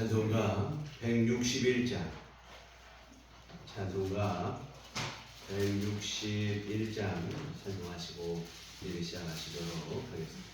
찬송가 161장 찬송가 161장 찬송하시고 예배 시작하시도록 하겠습니다.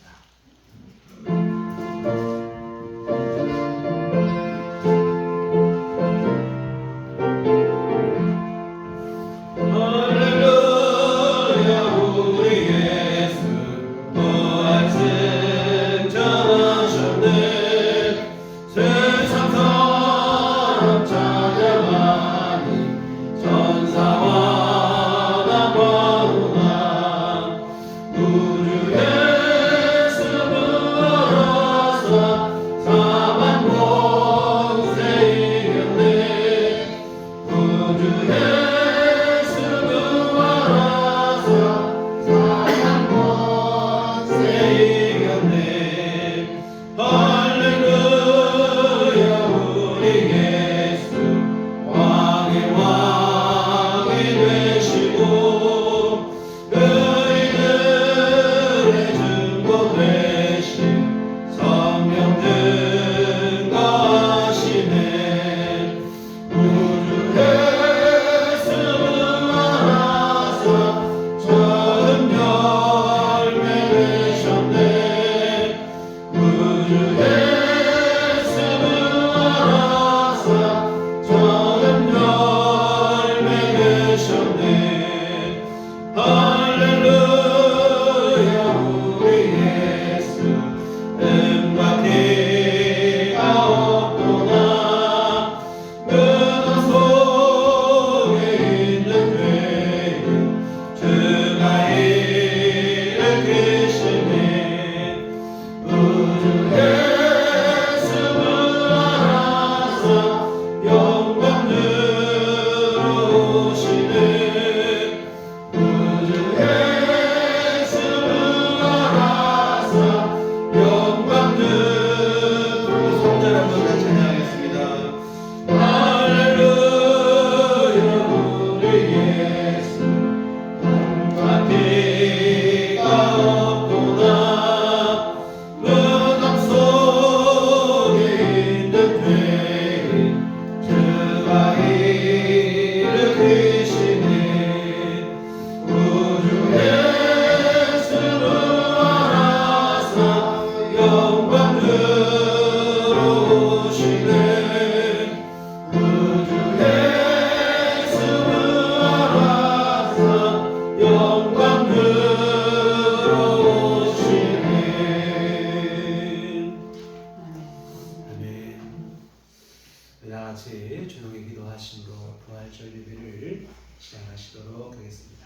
다같이 조용히 기도하심으로 부활절 예배를 시작하시도록 하겠습니다.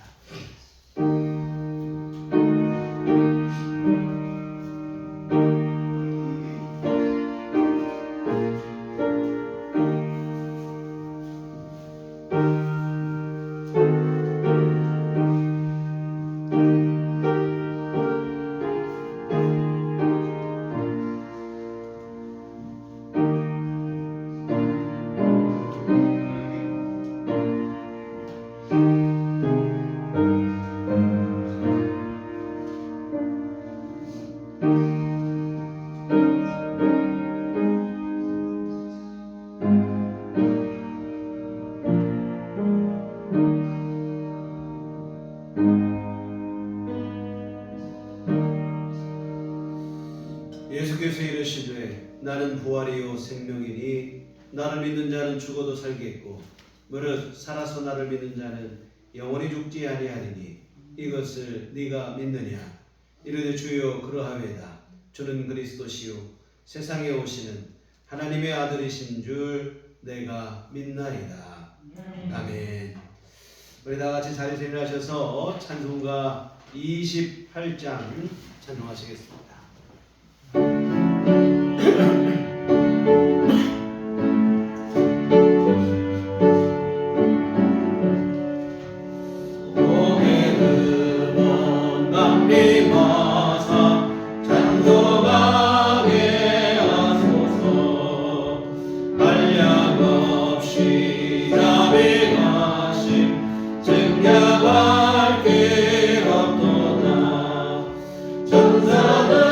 예수께서 이르시되 나는 부활이요 생명이니 나를 믿는 자는 죽어도 살겠고 무릇 살아서 나를 믿는 자는 영원히 죽지 아니하리니 이것을 네가 믿느냐. 이르되 주여 그러하외다. 주는 그리스도시요 세상에 오시는 하나님의 아들이신 줄 내가 믿나이다. 아멘. 우리 다같이 자리에서 일어나셔서 찬송가 28장 찬송하시겠습니다. 증명할 길 없도다. 천사들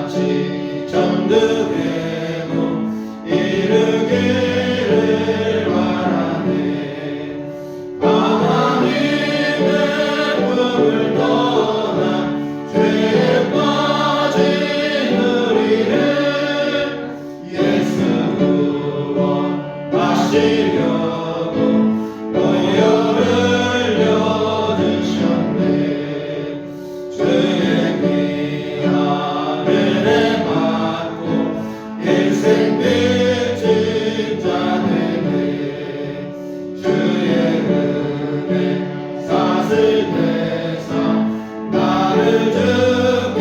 같이 전득에 이르기를 바라네. 하나님의 품을 떠나 죄에 빠진 우리를 예수 구원하시려고 보혈을 흘려주셨네. 죄의 귀한 은혜 받고 인생 빚진 자 되네. 주의 은혜 사슬 내사 나를 주께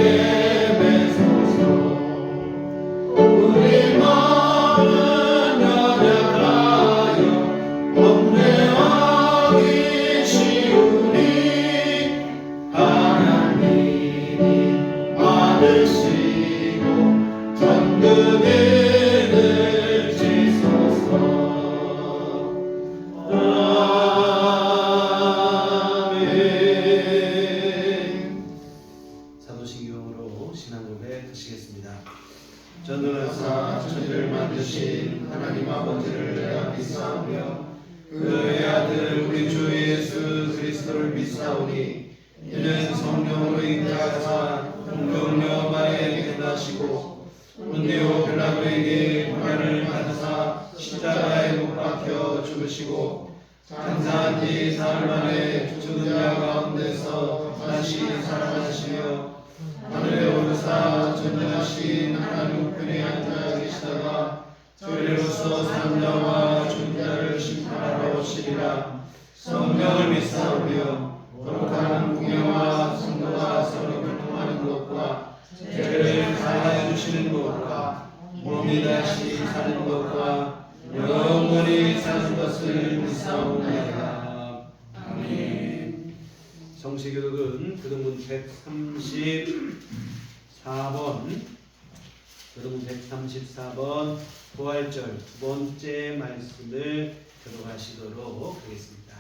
매소서. 우리 마음은 연약하여 범죄하기 쉬우니 하나님이 받으시고 전능에 드시소서. 아멘. 사도신경으로 신앙 고백 하시겠습니다. 전능하사 천지를 만드신 하나님 아버지를 내가 믿사오며 그의 아들 우리 주 예수 그리스도를 믿사오니 이는 성령으로 잉태하사 동정녀 마리아에게 나시고 본디오 빌라도에게 고난을 받으사 십자가에 못 박혀 죽으시고 장사한 지 사흘 만에 죽은 자 가운데서 다시 살아나시며 하늘에 오르사 전능하신 하나님 우편에 앉아 계시다가 저리로서 산 자와 죽은 자를 심판하러 오시리라. 성령을 믿사오며 거룩한 공예와 성도가 서로 교통하는 것과 죄를 사하여 주시는 것과 몸이 다시 사는 것과 영원히 사는 것을 믿사옵나이다. 아멘. 성시교독은 교독문 134번 교독문 134번 부활절 두 번째 말씀을 교독하시도록 하겠습니다.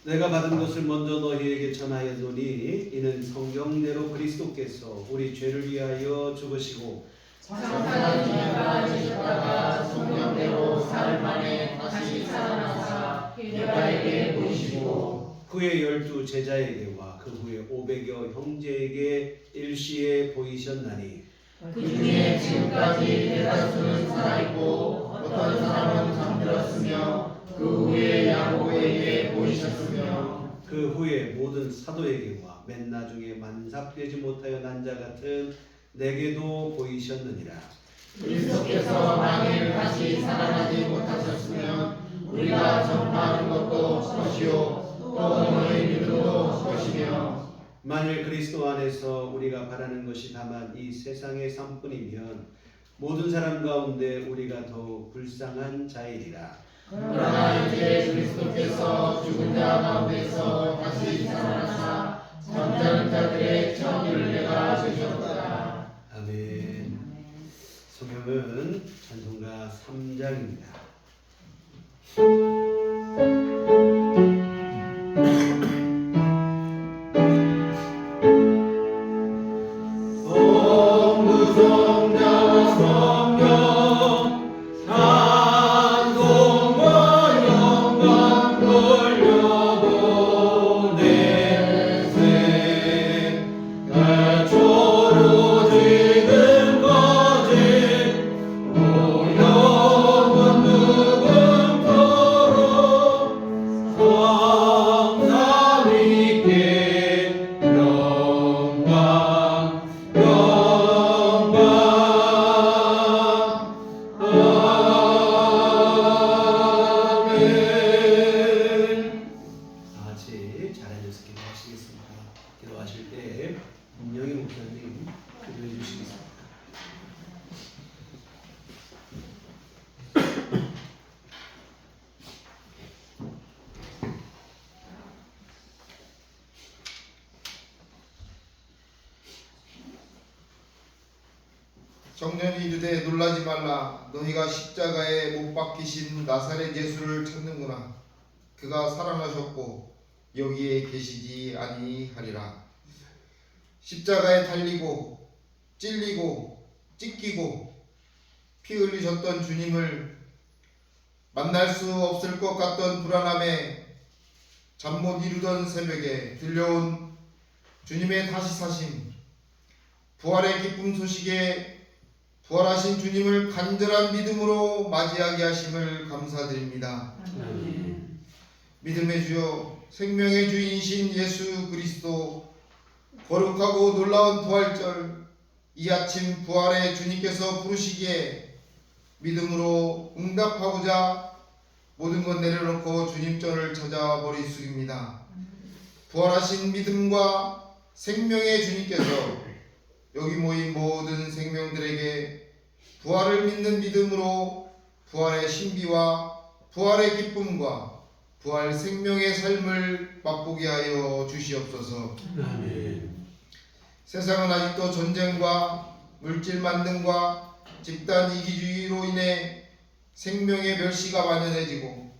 내가 받은 것을 먼저 너희에게 전하였노니 이는 성경대로 그리스도께서 우리 죄를 위하여 죽으시고 장사한 지가 지셨다가 성경대로 사흘 만에 다시 살아나사 유다에게 보이시고 그의 12 제자에게와 그 후에 500여 형제에게 일시에 보이셨나니 그 중에 지금까지 대다수는 살아있고 어떤 사람은 잠들었으며 그 후에 야고보에게 보이셨으며 그 후에 모든 사도에게와 맨 나중에 만삭되지 못하여 난 자 같은 내게도 보이셨느니라. 그리스도께서 만일 다시 살아나지 못하셨으면 우리가 전파하는 것도 것이요 또 너희 믿음도 것이며 만일 그리스도 안에서 우리가 바라는 것이 다만 이 세상의 삶뿐이면 모든 사람 가운데 우리가 더욱 불쌍한 자이리라. 그러나 이제 그리스도께서 죽은 자 가운데서 다시 살아나사 잠자는 자들의 정의를 내가 주셨다. 아멘. 성경은 찬송가 3장입니다. 청년이 이르되 놀라지 말라. 너희가 십자가에 못 박히신 나사렛 예수를 찾는구나. 그가 살아나셨고 여기에 계시지 아니하리라. 십자가에 달리고 찔리고 찢기고 피 흘리셨던 주님을 만날 수 없을 것 같던 불안함에 잠 못 이루던 새벽에 들려온 주님의 다시 사심, 부활의 기쁨 소식에 부활하신 주님을 간절한 믿음으로 맞이하게 하심을 감사드립니다. 아멘. 믿음의 주여, 생명의 주인이신 예수 그리스도, 거룩하고 놀라운 부활절, 이 아침 부활의 주님께서 부르시기에 믿음으로 응답하고자 모든 것 내려놓고 주님 전을 찾아버리수입니다. 부활하신 믿음과 생명의 주님께서 여기 모인 모든 생명들에게 부활을 믿는 믿음으로 부활의 신비와 부활의 기쁨과 부활 생명의 삶을 맛보게 하여 주시옵소서. 아멘. 세상은 아직도 전쟁과 물질 만능과 집단 이기주의로 인해 생명의 멸시가 만연해지고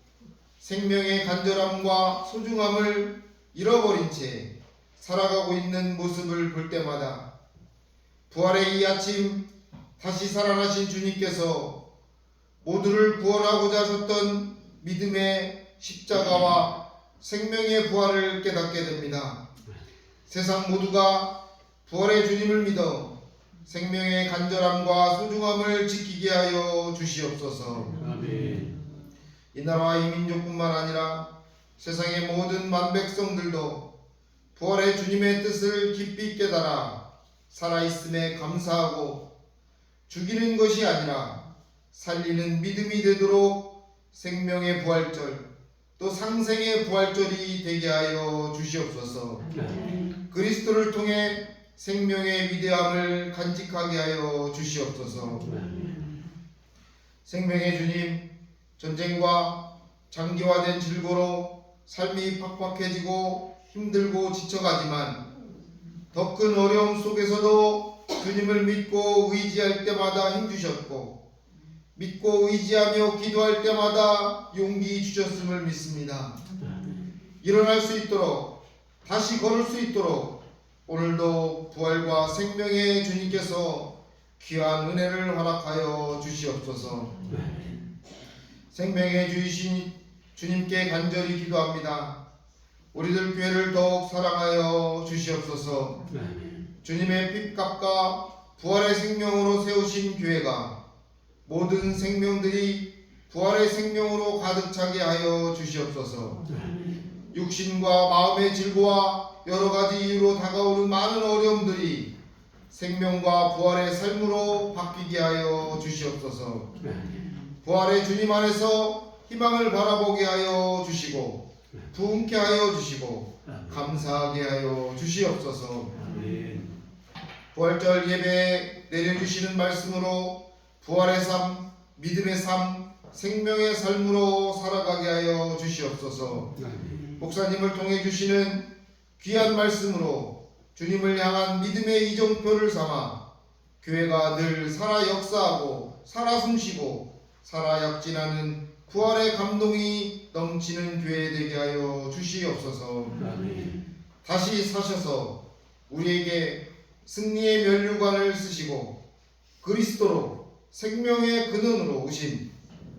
생명의 간절함과 소중함을 잃어버린 채 살아가고 있는 모습을 볼 때마다 부활의 이 아침 다시 살아나신 주님께서 모두를 구원하고자 하셨던 믿음의 십자가와 생명의 부활을 깨닫게 됩니다. 세상 모두가 부활의 주님을 믿어 생명의 간절함과 소중함을 지키게 하여 주시옵소서. 아멘. 이 나라와 이 민족뿐만 아니라 세상의 모든 만백성들도 부활의 주님의 뜻을 깊이 깨달아 살아있음에 감사하고 죽이는 것이 아니라 살리는 믿음이 되도록 생명의 부활절 또 상생의 부활절이 되게 하여 주시옵소서. 그리스도를 통해 생명의 위대함을 간직하게 하여 주시옵소서. 생명의 주님, 전쟁과 장기화된 질고로 삶이 팍팍해지고 힘들고 지쳐가지만 더 큰 어려움 속에서도 주님을 믿고 의지할 때마다 힘주셨고 믿고 의지하며 기도할 때마다 용기 주셨음을 믿습니다. 일어날 수 있도록 다시 걸을 수 있도록 오늘도 부활과 생명의 주님께서 귀한 은혜를 허락하여 주시옵소서. 생명의 주이신 주님께 간절히 기도합니다. 우리들 교회를 더욱 사랑하여 주시옵소서. 주님의 핏값과 부활의 생명으로 세우신 교회가 모든 생명들이 부활의 생명으로 가득 차게 하여 주시옵소서. 육신과 마음의 질고와 여러 가지 이유로 다가오는 많은 어려움들이 생명과 부활의 삶으로 바뀌게 하여 주시옵소서. 부활의 주님 안에서 희망을 바라보게 하여 주시고 부흥케 하여 주시고 감사하게 하여 주시옵소서. 부활절 예배에 내려주시는 말씀으로 부활의 삶, 믿음의 삶, 생명의 삶으로 살아가게 하여 주시옵소서. 목사님을 통해 주시는 귀한 말씀으로 주님을 향한 믿음의 이정표를 삼아 교회가 늘 살아 역사하고 살아 숨쉬고 살아 약진하는 부활의 감동이 넘치는 교회 되게 하여 주시옵소서. 다시 사셔서 우리에게 승리의 면류관을 쓰시고 그리스도로 생명의 근원으로 오신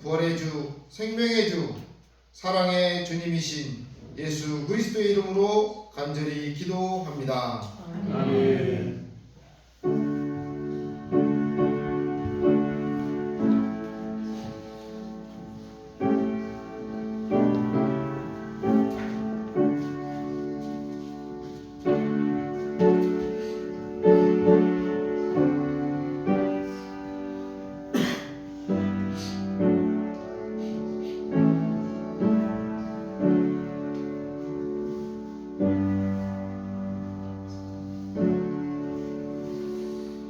부활의 주, 생명의 주, 사랑의 주님이신 예수 그리스도의 이름으로 간절히 기도합니다. 아멘.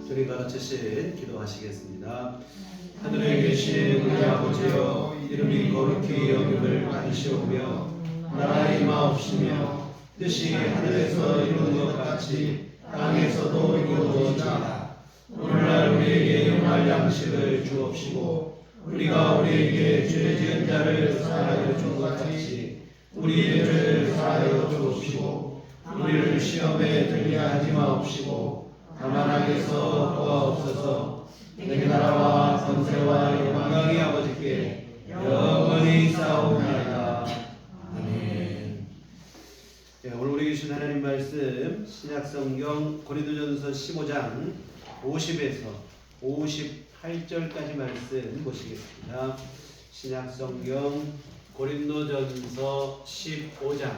주님 가르치신 기도하시겠습니다. 하늘에 계신 우리 아버지여, 이름이 거룩히 여김을 받으시오며 나라의 임하옵시며 뜻이 하늘에서 이룬 것 같이 땅에서도 이루어지이다. 오늘날 우리에게 용할 양식을 주옵시고 우리가 우리에게 죄 지은 자를 사하여 준 것 같이 우리의 죄를 사하여 주옵시고 우리를 시험에 들게 하지 마옵시고 다만 악에서 도와옵소서. 내 나라와 권세와 영광이 아버지께 영원히 싸우나이다. 아멘. 네, 오늘 우리 주신 하나님 말씀 신약성경 고린도전서 15장 50에서 58절까지 말씀 보시겠습니다. 신약성경 고린도전서 15장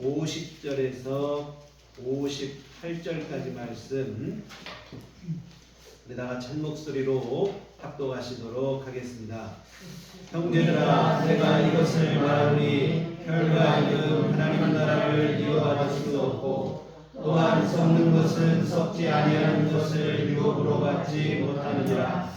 50절에서 58절까지 말씀 우리 다 같이 한 목소리로 합독하시도록 하겠습니다. 형제들아, 내가 이것을 말하노니 혈과하여 하나님 나라를 이어받을 수도 없고 또한 썩는 것은 썩지 아니하는 것을 유업으로 받지 못하느니라.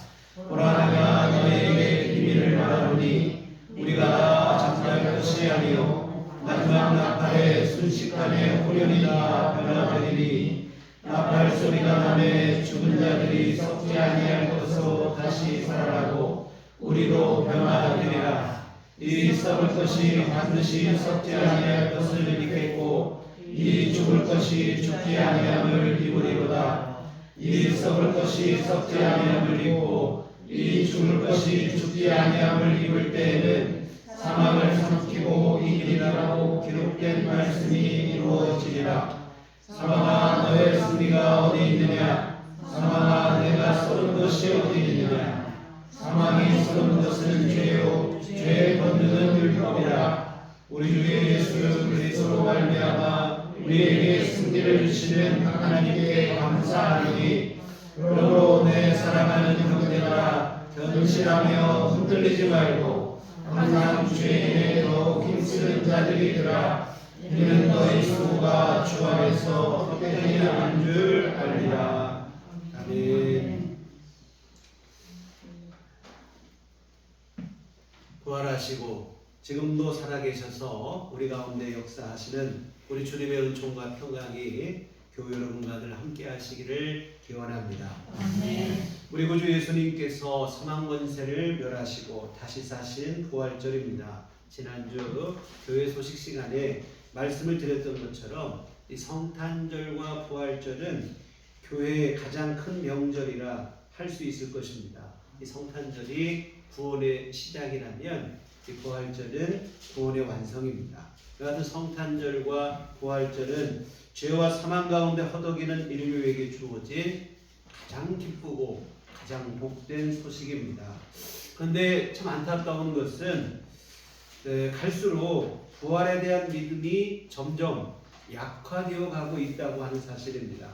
보라, 내가 너희에게 비밀을 말하노니 우리가 다 잠잘 것이 아니요 마지막 나팔의 순식간에 후련히 다 변화되리니 나팔 소리가 나매 죽은 자들이 썩지 아니할 것으로 다시 살아나고 우리도 변화되리라. 이 썩을 것이 반드시 썩지 아니할 것을 입겠고 이 죽을 것이 죽지 아니함을 입으리로다. 이 썩을 것이 썩지 아니함을 입고 이 죽을 것이 죽지 아니함을 입을 때에는 사망을 삼키고 이기리라고 기록된 말씀이 이루어지리라. 사망아, 너의 승리가 어디 있느냐? 사망아, 내가 쏘는 것이 어디 있느냐? 사망이 쏘는 것은 죄요 죄의 권능은 율법이라. 우리 주 예수 그리스도로 말미암아 우리에게 승리를 주시는 하나님께 감사하노니 그러므로 내 사랑하는 형제들아, 견실하며 흔들리지 말고 항상 주의 더욱 힘쓰는 자들이더라. 이는 너희 수고가 주 안에서 헛되지 않은 줄 알리라. 아멘. 부활하시고 지금도 살아계셔서 우리 가운데 역사하시는 우리 주님의 은총과 평강이 교회 여러분과들 함께 하시기를 기원합니다. 아멘. 우리 구주 예수님께서 사망 권세를 멸하시고 다시 사신 부활절입니다. 지난주 교회 소식 시간에 말씀을 드렸던 것처럼 이 성탄절과 부활절은 교회의 가장 큰 명절이라 할 수 있을 것입니다. 이 성탄절이 구원의 시작이라면 이 부활절은 구원의 완성입니다. 그 같은 성탄절과 부활절은 죄와 사망 가운데 허덕이는 인류에게 주어진 가장 기쁘고 가장 복된 소식입니다. 그런데 참 안타까운 것은 갈수록 부활에 대한 믿음이 점점 약화되어 가고 있다고 하는 사실입니다.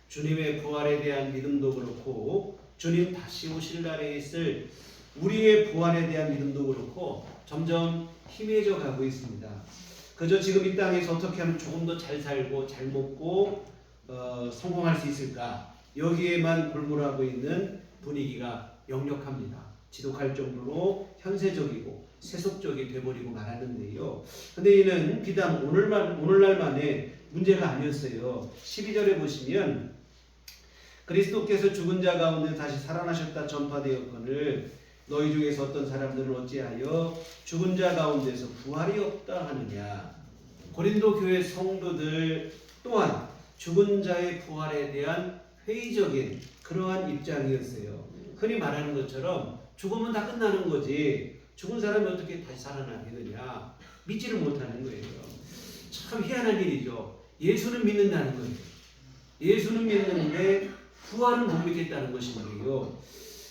주님의 부활에 대한 믿음도 그렇고 주님 다시 오실 날에 있을 우리의 부활에 대한 믿음도 그렇고 점점 희미해져 가고 있습니다. 그저 지금 이 땅에서 어떻게 하면 조금 더 잘 살고 잘 먹고 성공할 수 있을까, 여기에만 골몰하고 있는 분위기가 역력합니다. 지독할 정도로 현세적이고 세속적이 되어버리고 말았는데요. 근데 이는 비단 오늘날만의 문제가 아니었어요. 12절에 보시면 그리스도께서 죽은 자 가운데 다시 살아나셨다 전파되었거늘 너희 중에서 어떤 사람들은 어찌하여 죽은 자 가운데서 부활이 없다 하느냐. 고린도 교회 성도들 또한 죽은 자의 부활에 대한 회의적인 그러한 입장이었어요. 흔히 말하는 것처럼 죽으면 다 끝나는 거지 죽은 사람이 어떻게 다시 살아나겠느냐 믿지를 못하는 거예요. 참 희한한 일이죠. 예수는 믿는다는 거예요. 예수는 믿는데 부활은 못 믿겠다는 것이에요.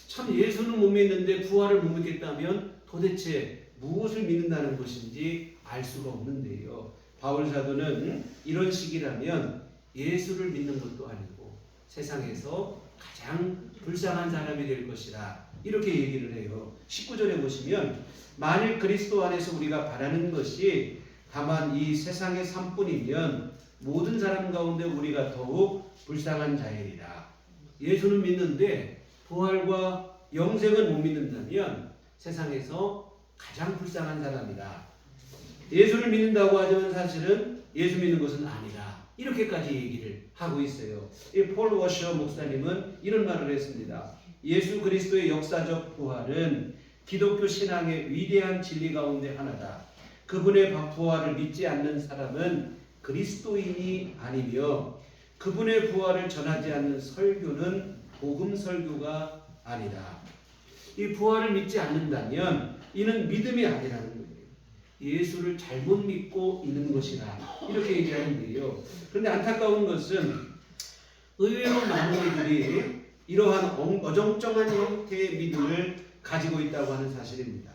참 예수는 못 믿는데 부활을 못 믿겠다면 도대체 무엇을 믿는다는 것인지 알 수가 없는데요. 바울 사도는 이런 식이라면 예수를 믿는 것도 아니고 세상에서 가장 불쌍한 사람이 될 것이라 이렇게 얘기를 해요. 19절에 보시면 만일 그리스도 안에서 우리가 바라는 것이 다만 이 세상의 삶뿐이면 모든 사람 가운데 우리가 더욱 불쌍한 자이리라. 예수는 믿는데 부활과 영생은 못 믿는다면 세상에서 가장 불쌍한 사람이다. 예수를 믿는다고 하지만 사실은 예수 믿는 것은 아니다. 이렇게까지 얘기를 하고 있어요. 이 폴 워셔 목사님은 이런 말을 했습니다. 예수 그리스도의 역사적 부활은 기독교 신앙의 위대한 진리 가운데 하나다. 그분의 부활을 믿지 않는 사람은 그 그리스도인이 아니며 그분의 부활을 전하지 않는 설교는 복음 설교가 아니다. 이 부활을 믿지 않는다면 이는 믿음이 아니라는 거예요. 예수를 잘못 믿고 있는 것이다. 이렇게 얘기하는데요. 그런데 안타까운 것은 의외로 많은 이들이 이러한 어정쩡한 형태의 믿음을 가지고 있다고 하는 사실입니다.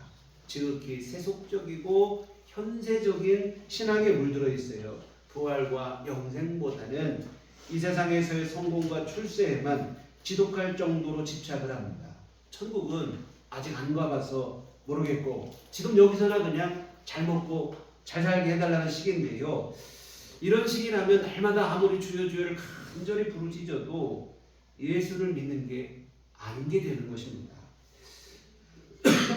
지극히 세속적이고 현세적인 신앙에 물들어 있어요. 부활과 영생보다는 이 세상에서의 성공과 출세에만 지독할 정도로 집착을 합니다. 천국은 아직 안 가봐서 모르겠고 지금 여기서나 그냥 잘 먹고 잘 살게 해달라는 식인데요. 이런 식이라면 날마다 아무리 주여 주여를 간절히 부르짖어도 예수를 믿는 게 아닌 게 되는 것입니다.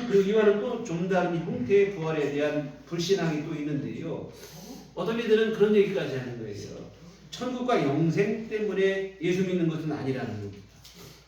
그리고 이와는 또 좀 다른 형태의 부활에 대한 불신앙이 또 있는데요. 어떤 이들은 그런 얘기까지 하는 거예요. 천국과 영생 때문에 예수 믿는 것은 아니라는 겁니다.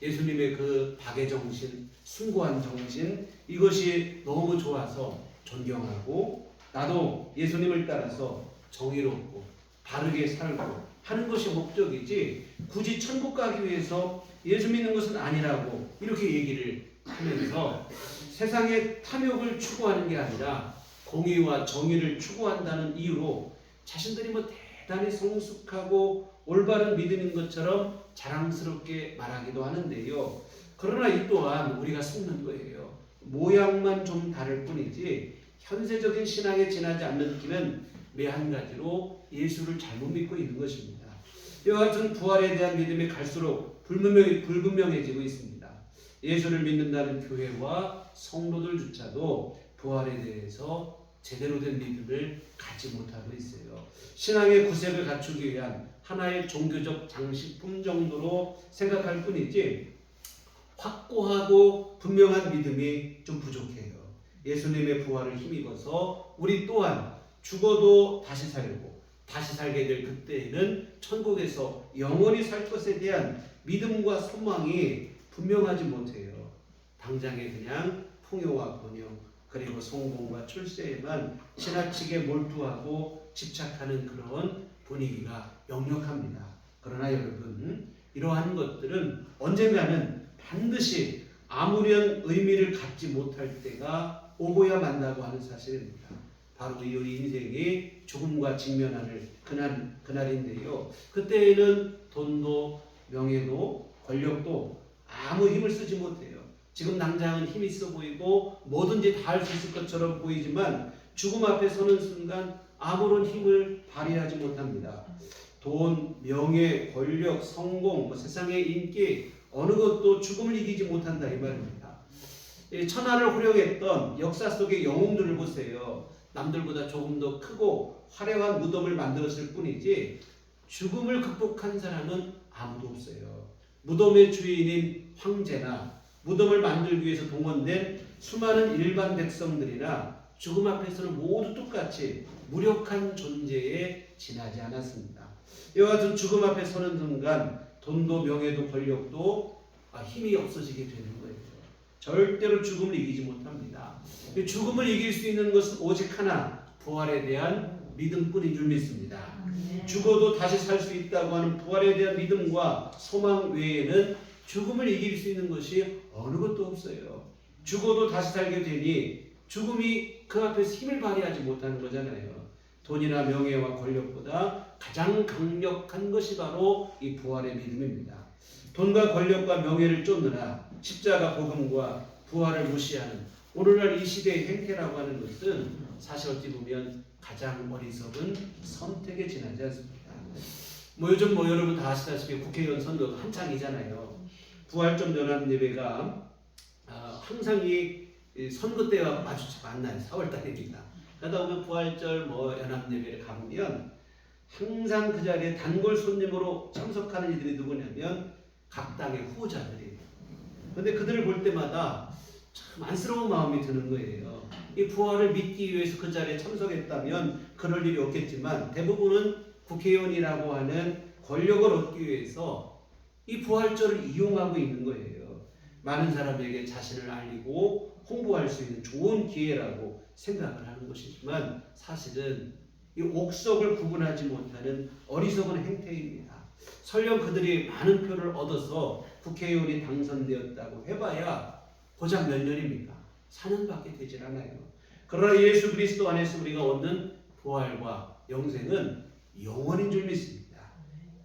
예수님의 그 박의 정신, 숭고한 정신, 이것이 너무 좋아서 존경하고 나도 예수님을 따라서 정의롭고 바르게 살고 하는 것이 목적이지 굳이 천국 가기 위해서 예수 믿는 것은 아니라고 이렇게 얘기를 하면서 세상의 탐욕을 추구하는 게 아니라 공의와 정의를 추구한다는 이유로 자신들이 뭐 대단히 성숙하고 올바른 믿음인 것처럼 자랑스럽게 말하기도 하는데요. 그러나 이 또한 우리가 속는 거예요. 모양만 좀 다를 뿐이지 현세적인 신앙에 지나지 않는 길은 매한 가지로 예수를 잘못 믿고 있는 것입니다. 이와 같은 부활에 대한 믿음이 갈수록 불분명해지고 있습니다. 예수를 믿는다는 교회와 성도들조차도 부활에 대해서 제대로 된 믿음을 갖지 못하고 있어요. 신앙의 구색을 갖추기 위한 하나의 종교적 장식품 정도로 생각할 뿐이지 확고하고 분명한 믿음이 좀 부족해요. 예수님의 부활을 힘입어서 우리 또한 죽어도 다시 살고 다시 살게 될 그때에는 천국에서 영원히 살 것에 대한 믿음과 소망이 분명하지 못해요. 당장에 그냥 풍요와 번영 그리고 성공과 출세에만 지나치게 몰두하고 집착하는 그런 분위기가 역력합니다. 그러나 여러분, 이러한 것들은 언젠가는 반드시 아무런 의미를 갖지 못할 때가 오고야 만다고 하는 사실입니다. 바로 우리 인생이 죽음과 직면할 그날인데요. 그때에는 돈도 명예도 권력도 아무 힘을 쓰지 못해요. 지금 당장은 힘이 있어 보이고 뭐든지 다 할 수 있을 것처럼 보이지만 죽음 앞에 서는 순간 아무런 힘을 발휘하지 못합니다. 돈, 명예, 권력, 성공, 세상의 인기 어느 것도 죽음을 이기지 못한다 이 말입니다. 천하를 호령했던 역사 속의 영웅들을 보세요. 남들보다 조금 더 크고 화려한 무덤을 만들었을 뿐이지 죽음을 극복한 사람은 아무도 없어요. 무덤의 주인인 황제나 무덤을 만들기 위해서 동원된 수많은 일반 백성들이나 죽음 앞에서는 모두 똑같이 무력한 존재에 지나지 않았습니다. 이와 같은 죽음 앞에 서는 순간 돈도 명예도 권력도 힘이 없어지게 되는 거예요. 절대로 죽음을 이기지 못합니다. 죽음을 이길 수 있는 것은 오직 하나, 부활에 대한 믿음뿐인 줄 믿습니다. 죽어도 다시 살 수 있다고 하는 부활에 대한 믿음과 소망 외에는 죽음을 이길 수 있는 것이 어느 것도 없어요. 죽어도 다시 살게 되니 죽음이 그 앞에서 힘을 발휘하지 못하는 거잖아요. 돈이나 명예와 권력보다 가장 강력한 것이 바로 이 부활의 믿음입니다. 돈과 권력과 명예를 쫓느라 십자가 복음과 부활을 무시하는 오늘날 이 시대의 행태라고 하는 것은 사실 어찌 보면 가장 어리석은 선택에 지나지 않습니다. 요즘 여러분 다 아시다시피 국회의원 선거가 한창이잖아요. 부활절 연합 예배가 항상 이 선거 때와 만나요. 4월달입니다. 그러다 보면 부활절 연합 예배를 가보면 항상 그 자리에 단골 손님으로 참석하는 이들이 누구냐면 각 당의 후보자들이에요. 그런데 그들을 볼 때마다 참 안쓰러운 마음이 드는 거예요. 이 부활을 믿기 위해서 그 자리에 참석했다면 그럴 일이 없겠지만 대부분은 국회의원이라고 하는 권력을 얻기 위해서 이 부활절을 이용하고 있는 거예요. 많은 사람에게 자신을 알리고 홍보할 수 있는 좋은 기회라고 생각을 하는 것이지만 사실은 이 옥석을 구분하지 못하는 어리석은 행태입니다. 설령 그들이 많은 표를 얻어서 국회의원이 당선되었다고 해봐야 고작 몇 년입니까? 4년밖에 되질 않아요. 그러나 예수 그리스도 안에서 우리가 얻는 부활과 영생은 영원인 줄 믿습니다.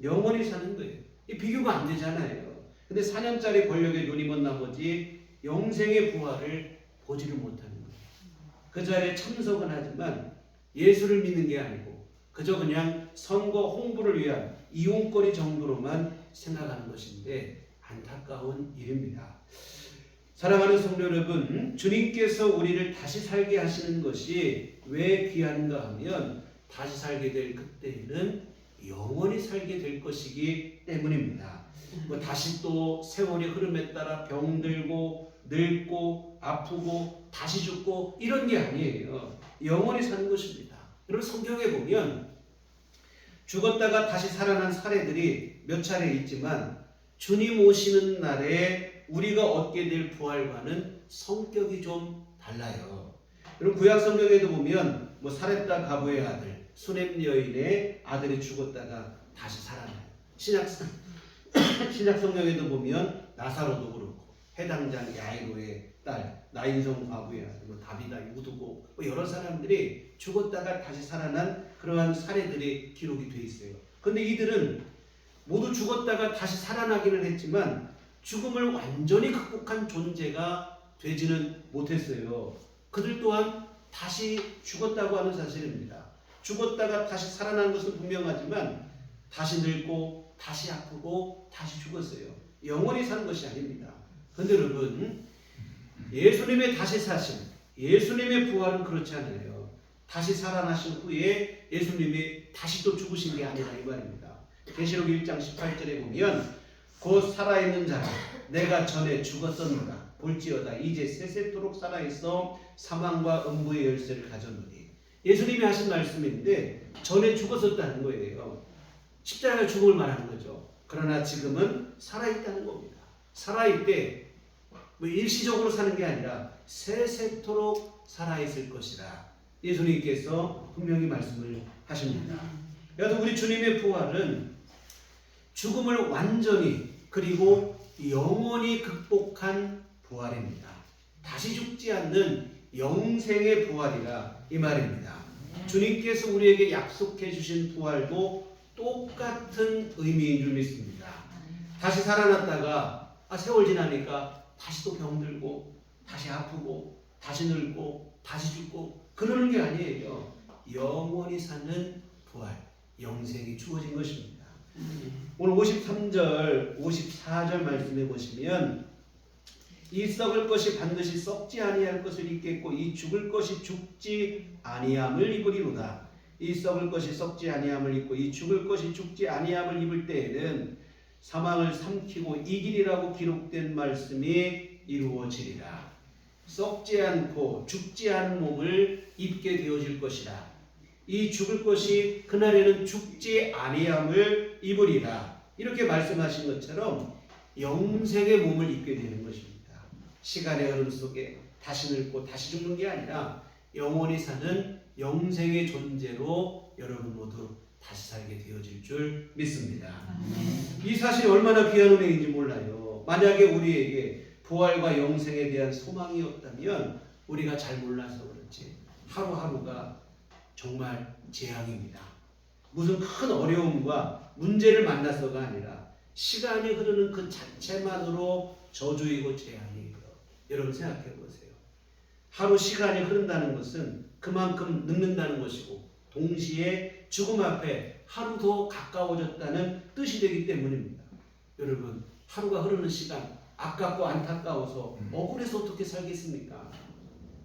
영원히 사는 거예요. 이 비교가 안 되잖아요. 근데 4년짜리 권력에 눈이 먼 나머지 영생의 부활을 보지를 못하는 거예요. 그 자리에 참석은 하지만 예수를 믿는 게 아니고 그저 그냥 선거 홍보를 위한 이용거리 정도로만 생각하는 것인데 안타까운 일입니다. 사랑하는 성도 여러분, 주님께서 우리를 다시 살게 하시는 것이 왜 귀한가 하면 다시 살게 될 그때에는 영원히 살게 될 것이기 때문입니다. 다시 또 세월의 흐름에 따라 병들고 늙고 아프고 다시 죽고 이런 게 아니에요. 영원히 사는 것입니다. 여러분 성경에 보면 죽었다가 다시 살아난 사례들이 몇 차례 있지만 주님 오시는 날에 우리가 얻게 될 부활과는 성격이 좀 달라요. 여러분 구약 성경에도 보면 사렙다 가부의 아들 수넴 여인의 아들이 죽었다가 다시 살아나요. 신약 성경에도 보면 나사로도 그렇고 해당장 야이로의 딸 나인성 과부의 아들 다비다 유두고 여러 사람들이 죽었다가 다시 살아난 그러한 사례들이 기록이 돼 있어요. 그런데 이들은 모두 죽었다가 다시 살아나기는 했지만 죽음을 완전히 극복한 존재가 되지는 못했어요. 그들 또한 다시 죽었다고 하는 사실입니다. 죽었다가 다시 살아난 것은 분명하지만 다시 늙고 다시 아프고 다시 죽었어요. 영원히 사는 것이 아닙니다. 그런데 여러분 예수님의 다시 사심, 예수님의 부활은 그렇지 않아요. 다시 살아나신 후에 예수님이 다시 또 죽으신 게 아니라 이 말입니다. 계시록 1장 18절에 보면 곧 살아있는 자라 내가 전에 죽었었노라 볼지어다 이제 세세토록 살아있어 사망과 음부의 열쇠를 가졌노니. 예수님이 하신 말씀인데 전에 죽었었다는 거예요. 십자가의 죽음을 말하는 거죠. 그러나 지금은 살아있다는 겁니다. 살아있대 일시적으로 사는 게 아니라 세세토록 살아있을 것이라 예수님께서 분명히 말씀을 하십니다. 여러분 우리 주님의 부활은 죽음을 완전히 그리고 영원히 극복한 부활입니다. 다시 죽지 않는 영생의 부활이라 이 말입니다. 주님께서 우리에게 약속해 주신 부활도 똑같은 의미인 줄 믿습니다. 다시 살아났다가 세월 지나니까 다시 또 병들고 다시 아프고 다시 늙고 다시 죽고 그러는 게 아니에요. 영원히 사는 부활, 영생이 주어진 것입니다. 오늘 53절, 54절 말씀해 보시면 이 썩을 것이 반드시 썩지 아니할 것을 입겠고 이 죽을 것이 죽지 아니함을 입으리로다. 이 썩을 것이 썩지 아니함을 입고 이 죽을 것이 죽지 아니함을 입을 때에는 사망을 삼키고 이기리라고 기록된 말씀이 이루어지리라. 썩지 않고 죽지 않은 몸을 입게 되어질 것이라. 이 죽을 것이 그날에는 죽지 아니함을 입으리라. 이렇게 말씀하신 것처럼 영생의 몸을 입게 되는 것입니다. 시간의 흐름 속에 다시 늙고 다시 죽는 게 아니라 영원히 사는 영생의 존재로 여러분 모두 다시 살게 되어질 줄 믿습니다. 이 사실이 얼마나 귀한 은혜인지 몰라요. 만약에 우리에게 부활과 영생에 대한 소망이 없다면 우리가 잘 몰라서 그렇지 하루하루가 정말 재앙입니다. 무슨 큰 어려움과 문제를 만나서가 아니라 시간이 흐르는 그 자체만으로 저주이고 재앙이에요. 여러분 생각해 보세요. 하루 시간이 흐른다는 것은 그만큼 늙는다는 것이고 동시에 죽음 앞에 하루 더 가까워졌다는 뜻이 되기 때문입니다. 여러분 하루가 흐르는 시간 아깝고 안타까워서 억울해서 어떻게 살겠습니까?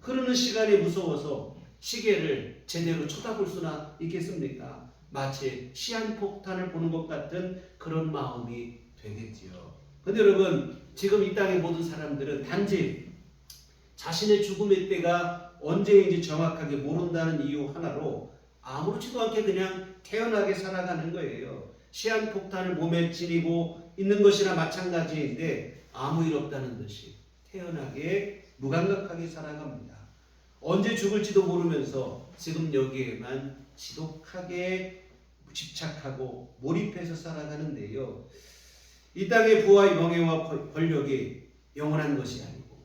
흐르는 시간이 무서워서 시계를 제대로 쳐다볼 수나 있겠습니까? 마치 시한폭탄을 보는 것 같은 그런 마음이 되겠지요. 그런데 여러분 지금 이 땅의 모든 사람들은 단지 자신의 죽음의 때가 언제인지 정확하게 모른다는 이유 하나로 아무렇지도 않게 그냥 태연하게 살아가는 거예요. 시한폭탄을 몸에 지니고 있는 것이나 마찬가지인데 아무 일 없다는 듯이 태연하게 무감각하게 살아갑니다. 언제 죽을지도 모르면서 지금 여기에만 지독하게 집착하고 몰입해서 살아가는데요. 이 땅의 부와 명예와 권력이 영원한 것이 아니고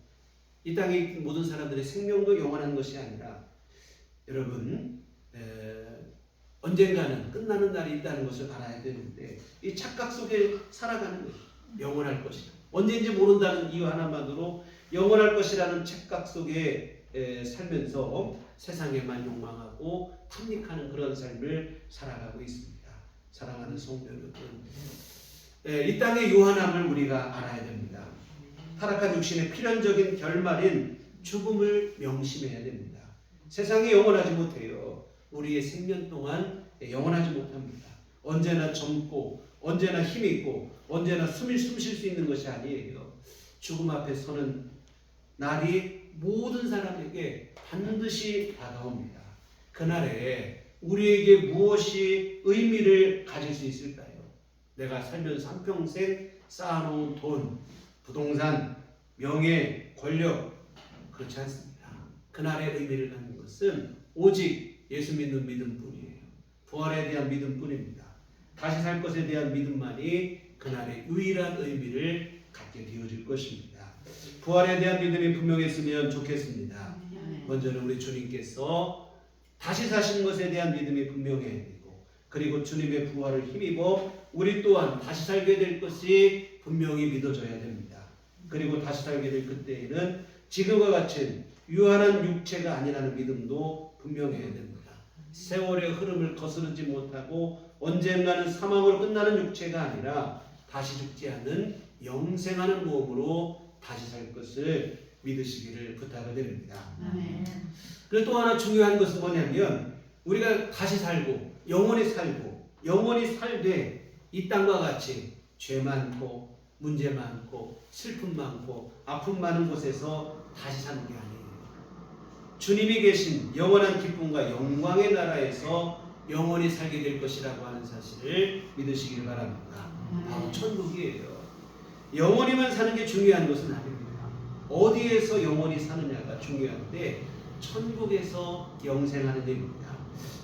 이 땅의 모든 사람들의 생명도 영원한 것이 아니라 여러분 언젠가는 끝나는 날이 있다는 것을 알아야 되는데 이 착각 속에 살아가는 것이 영원할 것이다. 언제인지 모른다는 이유 하나만으로 영원할 것이라는 착각 속에 살면서 세상에만 욕망하고 탐닉하는 그런 삶을 살아가고 있습니다. 사랑하는 성도 여러분, 이 땅의 유한함을 우리가 알아야 됩니다. 타락한 육신의 필연적인 결말인 죽음을 명심해야 됩니다. 세상이 영원하지 못해요. 우리의 생명 동안 영원하지 못합니다. 언제나 젊고 언제나 힘있고 언제나 숨 쉴 수 있는 것이 아니에요. 죽음 앞에 서는 날이 모든 사람에게 반드시 다가옵니다. 그날에 우리에게 무엇이 의미를 가질 수 있을까요? 내가 살면서 한평생 쌓아놓은 돈, 부동산, 명예, 권력, 그렇지 않습니다. 그날의 의미를 갖는 것은 오직 예수 믿는 믿음뿐이에요. 부활에 대한 믿음뿐입니다. 다시 살 것에 대한 믿음만이 그날의 유일한 의미를 갖게 되어질 것입니다. 부활에 대한 믿음이 분명했으면 좋겠습니다. 먼저는 우리 주님께서 다시 사신 것에 대한 믿음이 분명해야 되고, 그리고 주님의 부활을 힘입어 우리 또한 다시 살게 될 것이 분명히 믿어져야 됩니다. 그리고 다시 살게 될 그때에는 지금과 같은 유한한 육체가 아니라는 믿음도 분명해야 됩니다. 세월의 흐름을 거스르지 못하고 언젠가는 사망으로 끝나는 육체가 아니라 다시 죽지 않는 영생하는 몸으로 다시 살 것을 믿으시기를 부탁을 드립니다. 그리고 또 하나 중요한 것은 뭐냐면 우리가 다시 살고 영원히 살되 이 땅과 같이 죄 많고 문제 많고 슬픔 많고 아픔 많은 곳에서 다시 사는 게 아니에요. 주님이 계신 영원한 기쁨과 영광의 나라에서 영원히 살게 될 것이라고 하는 사실을 믿으시길 바랍니다. 바로 천국이에요. 영원히만 사는 게 중요한 것은 아닙니다. 어디에서 영원히 사느냐가 중요한데 천국에서 영생하는 일입니다.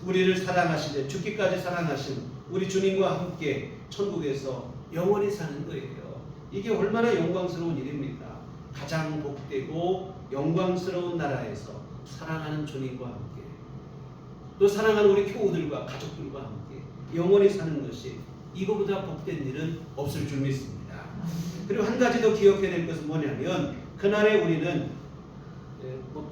우리를 사랑하시되 죽기까지 사랑하신 우리 주님과 함께 천국에서 영원히 사는 거예요. 이게 얼마나 영광스러운 일입니까? 가장 복되고 영광스러운 나라에서 사랑하는 주님과 함께 또 사랑하는 우리 교우들과 가족들과 함께 영원히 사는 것이 이거보다 복된 일은 없을 줄 믿습니다. 그리고 한 가지 더 기억해야 될 것은 뭐냐면 그날에 우리는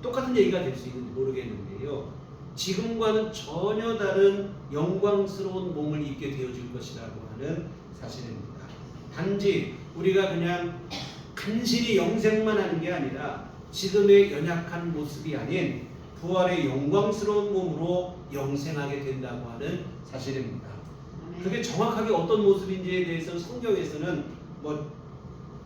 똑같은 얘기가 될 수 있는지 모르겠는데요. 지금과는 전혀 다른 영광스러운 몸을 입게 되어질 것이라고 하는 사실입니다. 단지 우리가 그냥 간신히 영생만 하는 게 아니라 지금의 연약한 모습이 아닌 부활의 영광스러운 몸으로 영생하게 된다고 하는 사실입니다. 그게 정확하게 어떤 모습인지에 대해서 성경에서는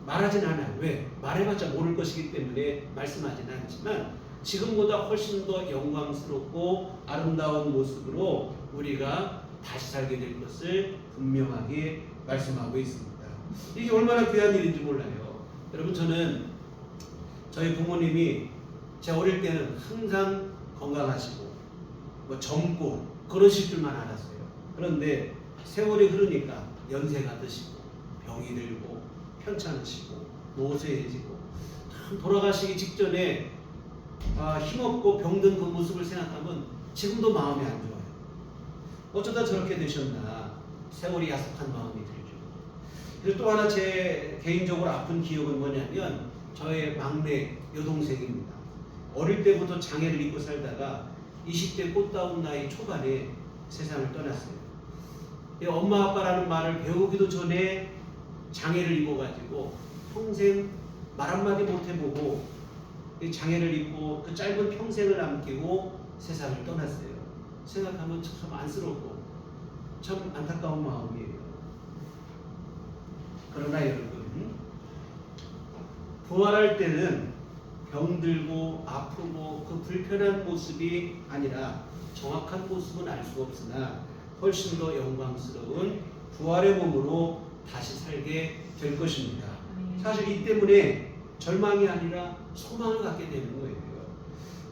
말하진 않아요. 왜? 말해봤자 모를 것이기 때문에 말씀하진 않지만 지금보다 훨씬 더 영광스럽고 아름다운 모습으로 우리가 다시 살게 될 것을 분명하게 말씀하고 있습니다. 이게 얼마나 귀한 일인지 몰라요. 여러분, 저는 저희 부모님이 제 어릴 때는 항상 건강하시고 젊고 그러실 줄만 알았어요. 그런데 세월이 흐르니까 연세가 드시고 병이 들고 편찮으시고 노쇠해지고 참 돌아가시기 직전에 힘없고 병든 그 모습을 생각하면 지금도 마음이 안 좋아요. 어쩌다 저렇게 되셨나 세월이 야속한 마음이 들죠. 그리고 또 하나 제 개인적으로 아픈 기억은 뭐냐면 저의 막내 여동생입니다. 어릴 때부터 장애를 입고 살다가 20대 꽃다운 나이 초반에 세상을 떠났어요. 엄마 아빠라는 말을 배우기도 전에 장애를 입어가지고 평생 말 한마디 못해보고 장애를 입고 그 짧은 평생을 남기고 세상을 떠났어요. 생각하면 참 안쓰럽고 참 안타까운 마음이에요. 그러나 여러분, 부활할 때는 병들고 아프고 그 불편한 모습이 아니라 정확한 모습은 알 수 없으나 훨씬 더 영광스러운 부활의 몸으로 다시 살게 될 것입니다. 사실 이 때문에 절망이 아니라 소망을 갖게 되는 거예요.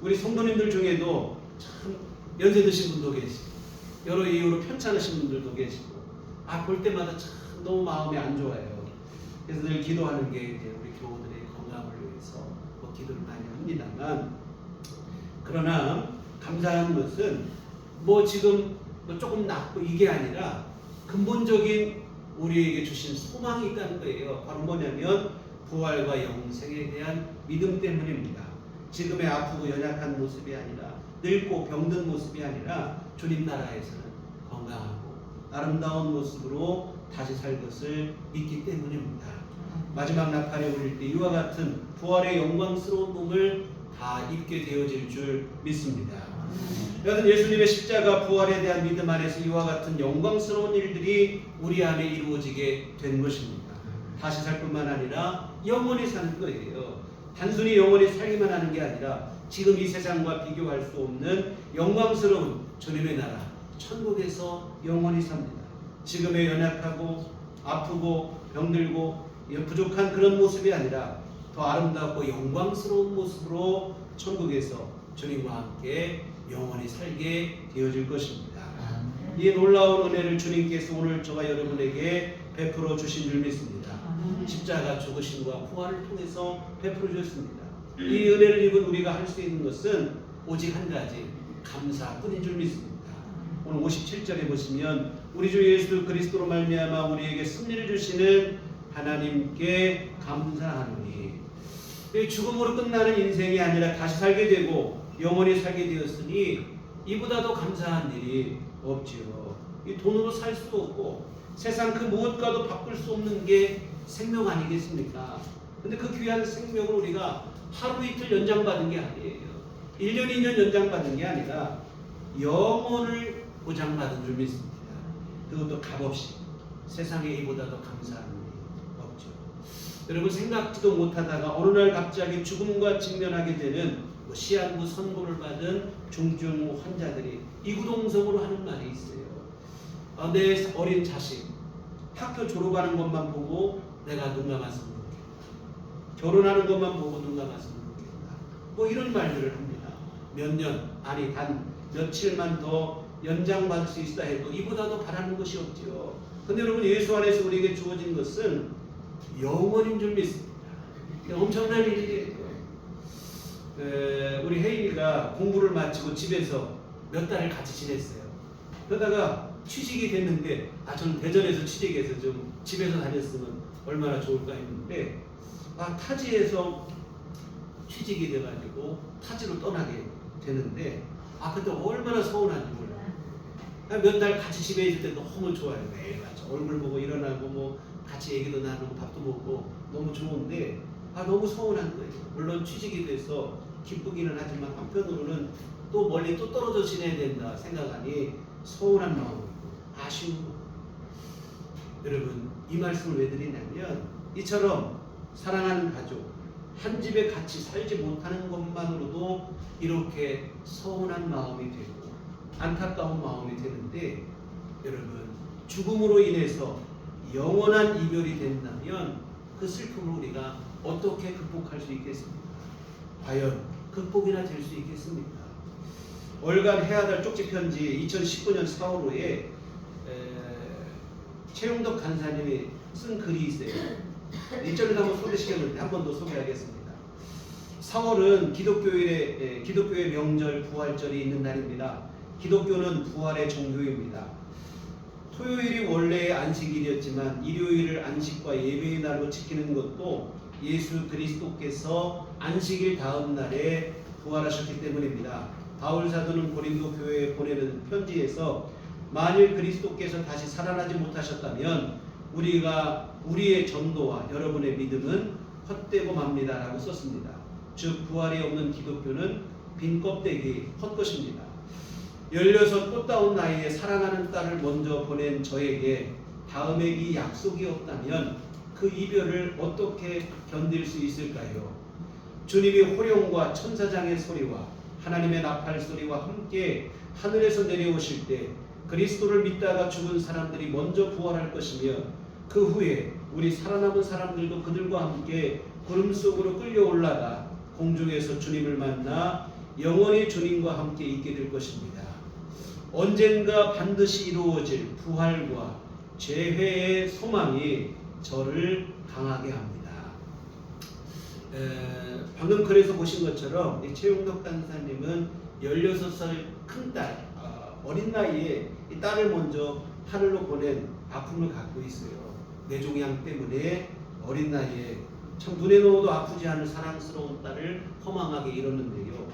우리 성도님들 중에도 참 연세 드신 분도 계시고 여러 이유로 편찮으신 분들도 계시고 볼 때마다 참 너무 마음이 안 좋아요. 그래서 늘 기도하는 게 이제 우리 교우들의 건강을 위해서 기도를 많이 합니다만, 그러나 감사한 것은 지금 조금 낫고 이게 아니라 근본적인 우리에게 주신 소망이 있다는 거예요. 바로 뭐냐면 부활과 영생에 대한 믿음 때문입니다. 지금의 아프고 연약한 모습이 아니라, 늙고 병든 모습이 아니라 주님 나라에서는 건강하고 아름다운 모습으로 다시 살 것을 믿기 때문입니다. 마지막 나팔에 울릴 때 이와 같은 부활의 영광스러운 몸을 다 입게 되어질 줄 믿습니다. 여하튼 예수님의 십자가 부활에 대한 믿음 안에서 이와 같은 영광스러운 일들이 우리 안에 이루어지게 된 것입니다. 다시 살 뿐만 아니라 영원히 사는 거예요. 단순히 영원히 살기만 하는 게 아니라 지금 이 세상과 비교할 수 없는 영광스러운 주님의 나라 천국에서 영원히 삽니다. 지금의 연약하고 아프고 병들고 부족한 그런 모습이 아니라 더 아름답고 영광스러운 모습으로 천국에서 주님과 함께 영원히 살게 되어질 것입니다. 이 놀라운 은혜를 주님께서 오늘 저와 여러분에게 베풀어 주신 줄 믿습니다. 십자가 죽으심과 부활을 통해서 베풀어 주셨습니다. 이 은혜를 입은 우리가 할 수 있는 것은 오직 한 가지, 감사뿐인 줄 믿습니다. 오늘 57절에 보시면 우리 주 예수 그리스도로 말미암아 우리에게 승리를 주시는 하나님께 감사하노니, 죽음으로 끝나는 인생이 아니라 다시 살게 되고 영원히 살게 되었으니 이보다 더 감사한 일이 없지요. 이 돈으로 살 수 없고 세상 그 무엇과도 바꿀 수 없는 게 생명 아니겠습니까? 근데 그 귀한 생명을 우리가 하루 이틀 연장받은 게 아니에요. 1년 2년 연장받은 게 아니라 영혼을 보장받은 줄 믿습니다. 그것도 값없이 세상에 이보다 더 감사한 일이 없죠. 여러분, 생각지도 못하다가 어느 날 갑자기 죽음과 직면하게 되는 시한부 선고를 받은 중증 환자들이 이구동성으로 하는 말이 있어요. 내 어린 자식 학교 졸업하는 것만 보고 내가 눈 감았으면 좋겠다. 결혼하는 것만 보고 눈 감았으면 좋겠다. 이런 말들을 합니다. 몇 년, 아니 단 며칠만 더 연장받을 수 있다 해도 이보다 더 바라는 것이 없지요. 근데 여러분, 예수 안에서 우리에게 주어진 것은 영원인 줄 믿습니다. 엄청난 일이에요. 우리 혜인이가 공부를 마치고 집에서 몇 달을 같이 지냈어요. 그러다가 취직이 됐는데 저는 대전에서 취직해서 좀 집에서 다녔으면 얼마나 좋을까 했는데 타지에서 취직이 돼가지고 타지로 떠나게 되는데 그때 얼마나 서운한지 몰라요. 몇 달 같이 집에 있을 때 너무 좋아요. 매일 같이 얼굴 보고 일어나고 같이 얘기도 나누고 밥도 먹고 너무 좋은데 너무 서운한 거예요. 물론 취직이 돼서 기쁘기는 하지만 한편으로는 또 멀리 또 떨어져 지내야 된다 생각하니 서운한 마음이고 아쉬운 마음. 여러분, 이 말씀을 왜 드리냐면 이처럼 사랑하는 가족 한 집에 같이 살지 못하는 것만으로도 이렇게 서운한 마음이 되고 안타까운 마음이 되는데, 여러분, 죽음으로 인해서 영원한 이별이 된다면 그 슬픔을 우리가 어떻게 극복할 수 있겠습니까? 과연 극복이나 될 수 있겠습니까? 월간 해야될 쪽지 편지 2019년 4월호에 최용덕 간사님이 쓴 글이 있어요. 1절을 한번 소개시켰는데 한 번 더 소개하겠습니다. 4월은 기독교의 명절 부활절이 있는 날입니다. 기독교는 부활의 종교입니다. 토요일이 원래의 안식일이었지만 일요일을 안식과 예배의 날로 지키는 것도 예수 그리스도께서 안식일 다음 날에 부활하셨기 때문입니다. 바울 사도는 고린도 교회에 보내는 편지에서 만일 그리스도께서 다시 살아나지 못하셨다면 우리의 전도와 여러분의 믿음은 헛되고 맙니다 라고 썼습니다. 즉, 부활이 없는 기독교는 빈 껍데기 헛것입니다. 16 꽃다운 나이에 사랑하는 딸을 먼저 보낸 저에게 다음에 이 약속이 없다면 그 이별을 어떻게 견딜 수 있을까요? 주님이 호령과 천사장의 소리와 하나님의 나팔 소리와 함께 하늘에서 내려오실 때 그리스도를 믿다가 죽은 사람들이 먼저 부활할 것이며 그 후에 우리 살아남은 사람들도 그들과 함께 구름 속으로 끌려 올라가 공중에서 주님을 만나 영원히 주님과 함께 있게 될 것입니다. 언젠가 반드시 이루어질 부활과 재회의 소망이 저를 강하게 합니다. 방금 글에서 보신 것처럼 이 최용덕 간사님은 16살 큰딸, 어린 나이에 이 딸을 먼저 하늘로 보낸 아픔을 갖고 있어요. 뇌종양 때문에 어린 나이에 참 눈에 넣어도 아프지 않을 사랑스러운 딸을 허망하게 잃었는데요.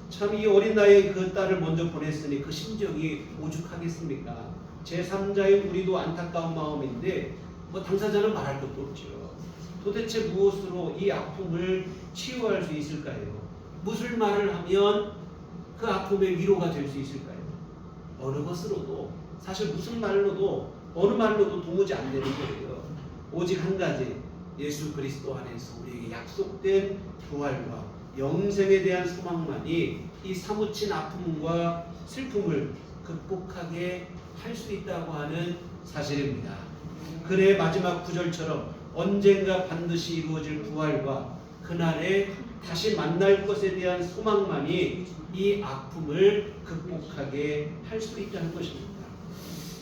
참 이 어린 나이에 그 딸을 먼저 보냈으니 그 심정이 오죽하겠습니까? 제3자인 우리도 안타까운 마음인데 뭐 당사자는 말할 것도 없죠. 도대체 무엇으로 이 아픔을 치유할 수 있을까요? 무슨 말을 하면 그 아픔의 위로가 될 수 있을까요? 어느 것으로도, 사실 무슨 말로도 어느 말로도 도무지 안 되는 거예요. 오직 한 가지, 예수 그리스도 안에서 우리에게 약속된 부활과 영생에 대한 소망만이 이 사무친 아픔과 슬픔을 극복하게 할 수 있다고 하는 사실입니다. 그의 마지막 구절처럼 언젠가 반드시 이루어질 부활과 그날에 다시 만날 것에 대한 소망만이 이 아픔을 극복하게 할 수 있다는 것입니다.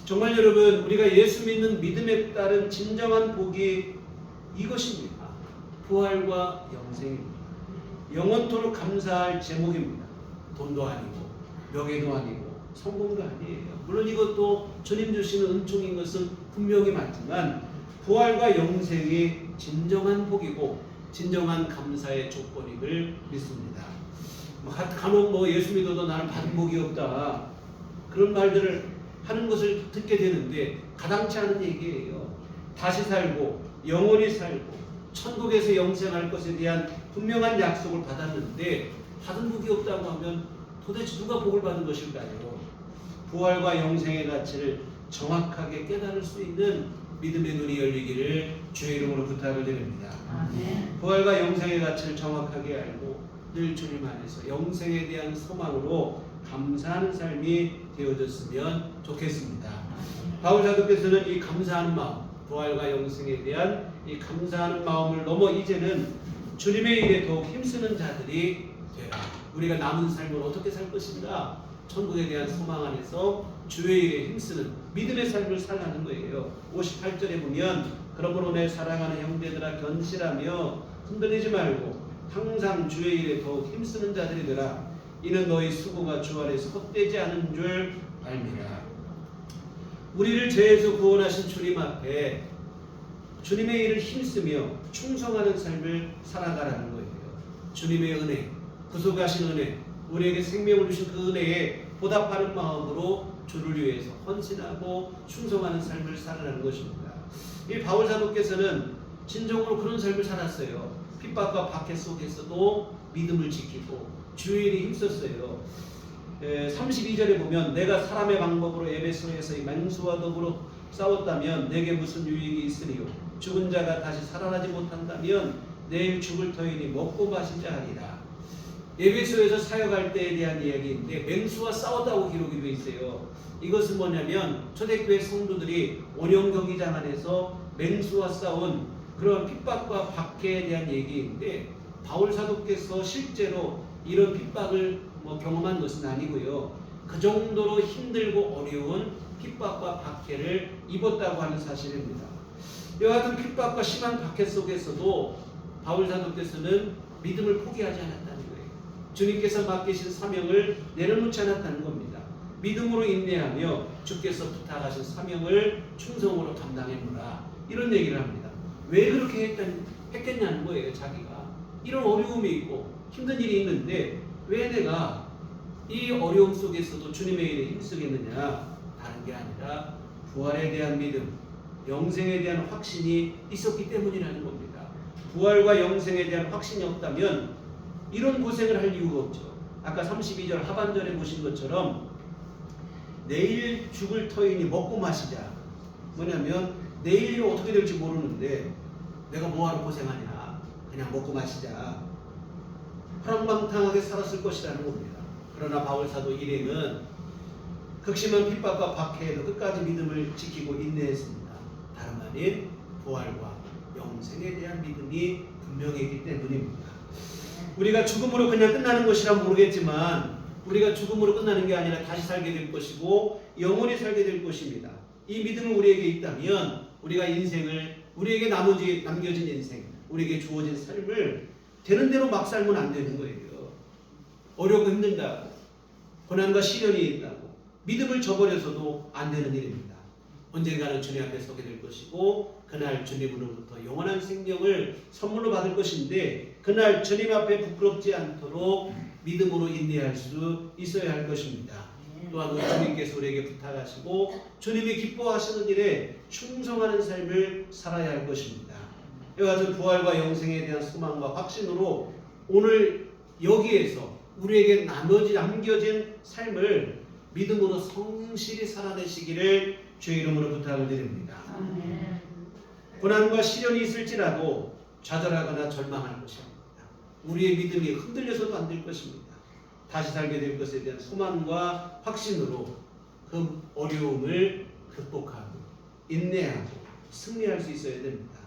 정말 여러분, 우리가 예수 믿는 믿음에 따른 진정한 복이 이것입니다. 부활과 영생입니다. 영원토록 감사할 제목입니다. 돈도 아니고 명예도 아니고 성공도 아니에요. 물론 이것도 주님 주시는 은총인 것은 분명히 맞지만 부활과 영생이 진정한 복이고 진정한 감사의 조건임을 믿습니다. 간혹 예수 믿어도 나는 받은 복이 없다, 그런 말들을 하는 것을 듣게 되는데 가당치 않은 얘기예요. 다시 살고 영원히 살고 천국에서 영생할 것에 대한 분명한 약속을 받았는데 받은 복이 없다고 하면 도대체 누가 복을 받은 것일까요? 부활과 영생의 가치를 정확하게 깨달을 수 있는 믿음의 눈이 열리기를 주의 이름으로 부탁을 드립니다. 아멘. 부활과 영생의 가치를 정확하게 알고 늘 주님 안에서 영생에 대한 소망으로 감사하는 삶이 되어졌으면 좋겠습니다. 바울 사도께서는 이 감사하는 마음, 부활과 영생에 대한 이 감사하는 마음을 넘어 이제는 주님의 일에 더욱 힘쓰는 자들이 되라. 우리가 남은 삶을 어떻게 살 것인가? 천국에 대한 소망 안에서 주의 일에 힘쓰는 믿음의 삶을 살라는 거예요. 58절에 보면 그러므로 내 사랑하는 형제들아 견실하며 흔들리지 말고 항상 주의 일에 더욱 힘쓰는 자들이 되라. 이는 너희 수고가 주 안에서 헛되지 않은 줄 알미라. 우리를 죄에서 구원하신 주님 앞에 주님의 일을 힘쓰며 충성하는 삶을 살아가라는 거예요. 주님의 은혜, 구속하신 은혜, 우리에게 생명을 주신 그 은혜에 보답하는 마음으로 주를 위해서 헌신하고 충성하는 삶을 살아가는 것입니다. 이 바울 사도께서는 진정으로 그런 삶을 살았어요. 핍박과 박해 속에서도 믿음을 지키고 주의 일에 힘썼어요. 32절에 보면 내가 사람의 방법으로 에베소에서 이 맹수와 더불어 싸웠다면 내게 무슨 유익이 있으리요? 죽은 자가 다시 살아나지 못한다면 내일 죽을 터이니 먹고 마시자 하리라. 에베소에서 사역할 때에 대한 이야기인데 맹수와 싸웠다고 기록이 되어 있어요. 이것은 뭐냐면 초대교회 성도들이 원형 경기장 안에서 맹수와 싸운 그런 핍박과 박해에 대한 얘기인데 바울 사도께서 실제로 이런 핍박을 경험한 것은 아니고요. 그 정도로 힘들고 어려운 핍박과 박해를 입었다고 하는 사실입니다. 이와 같은 핍박과 심한 박해 속에서도 바울 사도께서는 믿음을 포기하지 않았다는 거예요. 주님께서 맡기신 사명을 내려놓지 않았다는 겁니다. 믿음으로 인내하며 주께서 부탁하신 사명을 충성으로 감당해보라, 이런 얘기를 합니다. 왜 그렇게 했겠냐는 거예요. 자기가 이런 어려움이 있고 힘든 일이 있는데 왜 내가 이 어려움 속에서도 주님의 일에 힘쓰겠느냐? 다른 게 아니라 부활에 대한 믿음, 영생에 대한 확신이 있었기 때문이라는 겁니다. 부활과 영생에 대한 확신이 없다면 이런 고생을 할 이유가 없죠. 아까 32절 하반절에 보신 것처럼 내일 죽을 터이니 먹고 마시자. 뭐냐면 내일이 어떻게 될지 모르는데 내가 뭐하러 고생하냐, 그냥 먹고 마시자. 허랑방탕하게 살았을 것이라는 겁니다. 그러나 바울 사도 일행은 극심한 핍박과 박해에도 끝까지 믿음을 지키고 인내했습니다. 다름 아닌 부활과 영생에 대한 믿음이 분명했기 때문입니다. 우리가 죽음으로 그냥 끝나는 것이라 모르겠지만 우리가 죽음으로 끝나는 게 아니라 다시 살게 될 것이고 영원히 살게 될 것입니다. 이 믿음이 우리에게 있다면 우리가 인생을, 우리에게 남겨진 인생, 우리에게 주어진 삶을 되는 대로 막 살면 안 되는 거예요. 어렵고 힘든다, 고난과 시련이 있다고 믿음을 저버려서도 안 되는 일입니다. 언젠가는 주님 앞에 서게 될 것이고 그날 주님으로부터 영원한 생명을 선물로 받을 것인데 그날 주님 앞에 부끄럽지 않도록 믿음으로 인내할 수 있어야 할 것입니다. 또한 우리 주님께서 우리에게 부탁하시고 주님이 기뻐하시는 일에 충성하는 삶을 살아야 할 것입니다. 이와 같은 부활과 영생에 대한 소망과 확신으로 오늘 여기에서 우리에게 남겨진 삶을 믿음으로 성실히 살아내시기를 주의 이름으로 부탁을 드립니다. 고난과 시련이 있을지라도 좌절하거나 절망할 것이 아닙니다. 우리의 믿음이 흔들려서도 안 될 것입니다. 다시 살게 될 것에 대한 소망과 확신으로 그 어려움을 극복하고 인내하고 승리할 수 있어야 됩니다.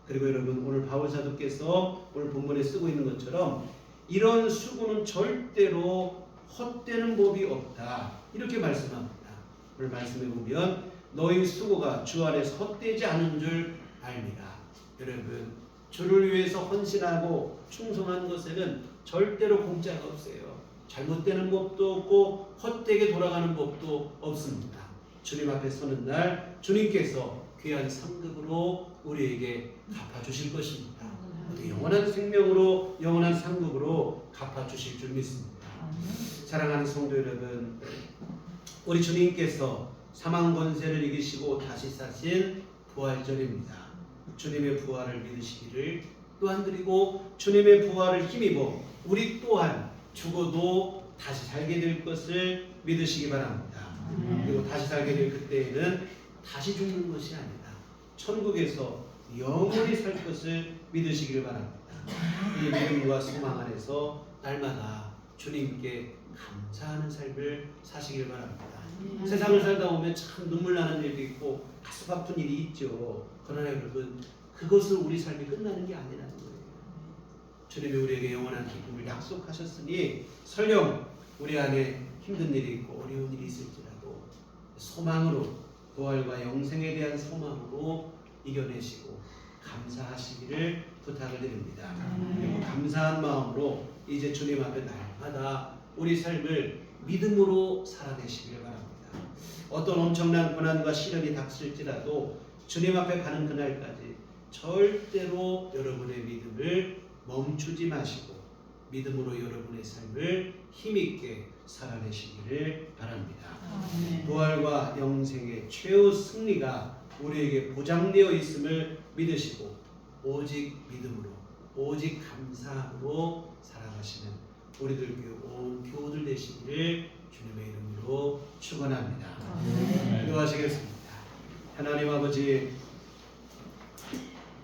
그리고 여러분, 오늘 바울 사도께서 오늘 본문에 쓰고 있는 것처럼 이런 수고는 절대로 헛되는 법이 없다, 이렇게 말씀합니다. 오늘 말씀해 보면 너희 수고가 주 안에서 헛되지 않은 줄 알미라. 여러분, 주를 위해서 헌신하고 충성한 것에는 절대로 공짜가 없어요. 잘못되는 법도 없고 헛되게 돌아가는 법도 없습니다. 주님 앞에 서는 날 주님께서 귀한 상급으로 우리에게 갚아주실 것입니다. 영원한 생명으로, 영원한 상급으로 갚아주실 줄 믿습니다. 사랑하는 성도 여러분, 우리 주님께서 사망 권세를 이기시고 다시 사신 부활절입니다. 주님의 부활을 믿으시기를 또한 드리고 주님의 부활을 힘입어 우리 또한 죽어도 다시 살게 될 것을 믿으시기 바랍니다. 그리고 다시 살게 될 그때에는 다시 죽는 것이 아니라 천국에서 영원히 살 것을 믿으시기를 바랍니다. 이 믿음과 소망 안에서 날마다 주님께 감사하는 삶을 사시길 바랍니다. 세상을 살다 보면 참 눈물 나는 일도 있고 가슴 아픈 일이 있죠. 그러나 여러분, 그것은 우리 삶이 끝나는 게 아니라는 거예요. 주님이 우리에게 영원한 기쁨을 약속하셨으니 설령 우리 안에 힘든 일이 있고 어려운 일이 있을지라도 소망으로, 부활과 영생에 대한 소망으로 이겨내시고 감사하시기를 부탁을 드립니다. 그리고 감사한 마음으로 이제 주님 앞에 날마다 우리 삶을 믿음으로 살아내시기를 바랍니다. 어떤 엄청난 고난과 시련이 닥칠지라도 주님 앞에 가는 그날까지 절대로 여러분의 믿음을 멈추지 마시고 믿음으로 여러분의 삶을 힘있게 살아내시기를 바랍니다. 부활과 영생의 최후 승리가 우리에게 보장되어 있음을 믿으시고 오직 믿음으로, 오직 감사함으로 살아가시는 우리들 온 교우들 되시기를 주님의 이름으로 축원합니다. 기도하시겠습니다. 하나님 아버지,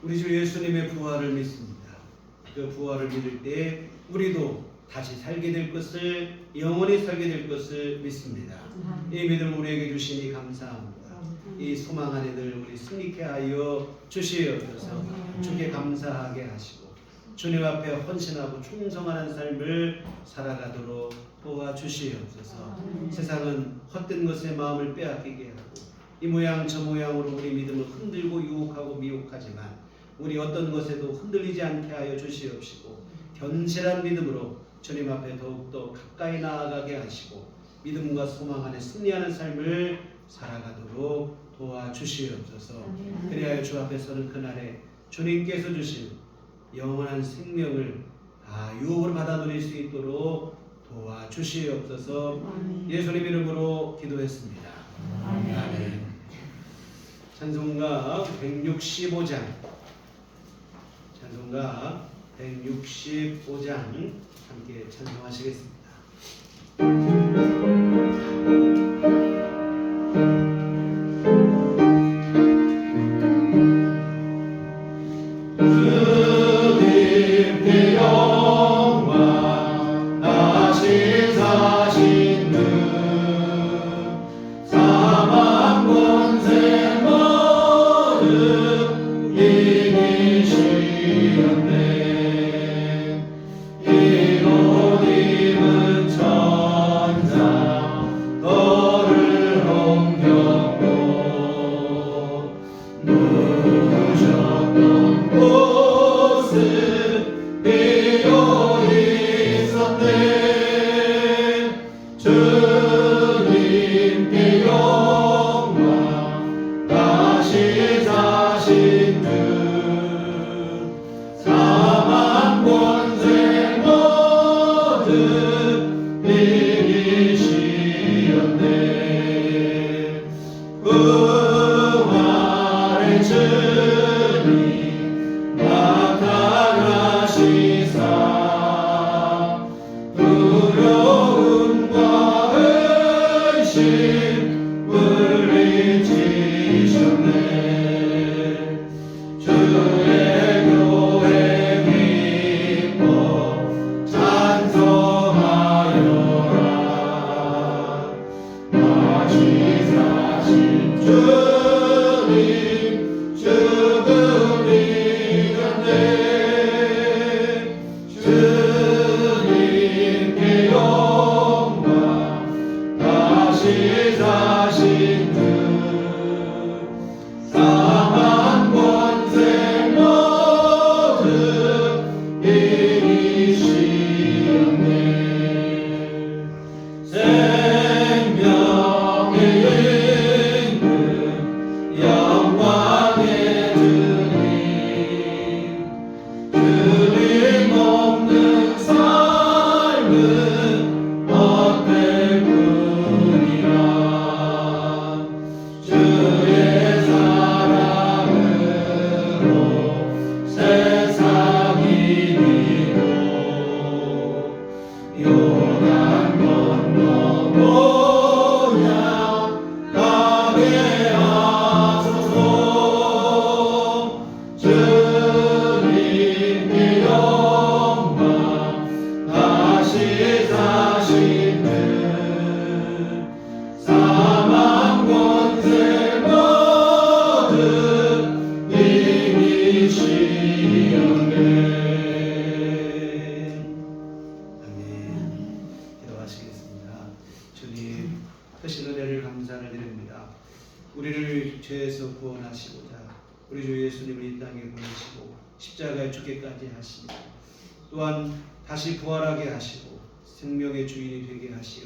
우리 주 예수님의 부활을 믿습니다. 그 부활을 믿을 때 우리도 다시 살게 될 것을, 영원히 살게 될 것을 믿습니다. 이 믿음 우리에게 주시니 감사합니다. 이 소망 안에 늘 우리 승리케 하여 주시옵소서. 주께 감사하게 하시고 주님 앞에 헌신하고 충성하는 삶을 살아가도록 도와주시옵소서. 세상은 헛된 것에 마음을 빼앗기게 하고 이 모양 저 모양으로 우리 믿음을 흔들고 유혹하고 미혹하지만 우리 어떤 것에도 흔들리지 않게 하여 주시옵시고 견실한 믿음으로 주님 앞에 더욱더 가까이 나아가게 하시고 믿음과 소망 안에 승리하는 삶을 살아가도록 도와주시옵소서. 그리하여 주 앞에 서는 그날에 주님께서 주신 영원한 생명을 유업으로 받아 누릴 수 있도록 도와주시옵소서. 예수님 이름으로 기도했습니다. 아멘. 찬송가 165장, 찬송가 165장 함께 찬송하시겠습니다. 이곳 입은 저 사신 주 사망 권세 모든 이기시었네. 부활의 주님 나타나시사 두려움과 의심 물리치셨네. 주의 교회 기뻐 찬송하여라. 다시 사신 주님 죽음 이겼네. 주님께 영광. 다시 사신 주 사망 권세 모든 이기시었네. 생명의 임금 영광의 주님 주님 없는 삶은 어떨 뿐이라. 주의 사랑으로 세상이 믿고 요단 건너 보냐 가게 하소서. 주님께 영광. 다시 사신 주 사망 권세 모든 이기시었네. 아멘. 기도하시겠습니다. 주님, 크신 은혜를 감사를 드립니다. 우리를 죄에서 구원하시고자 우리 주 예수님을 이 땅에 보내시고 십자가에 죽기까지 하시며 또한 다시 부활하게 하시고 생명의 주인이 되게 하시어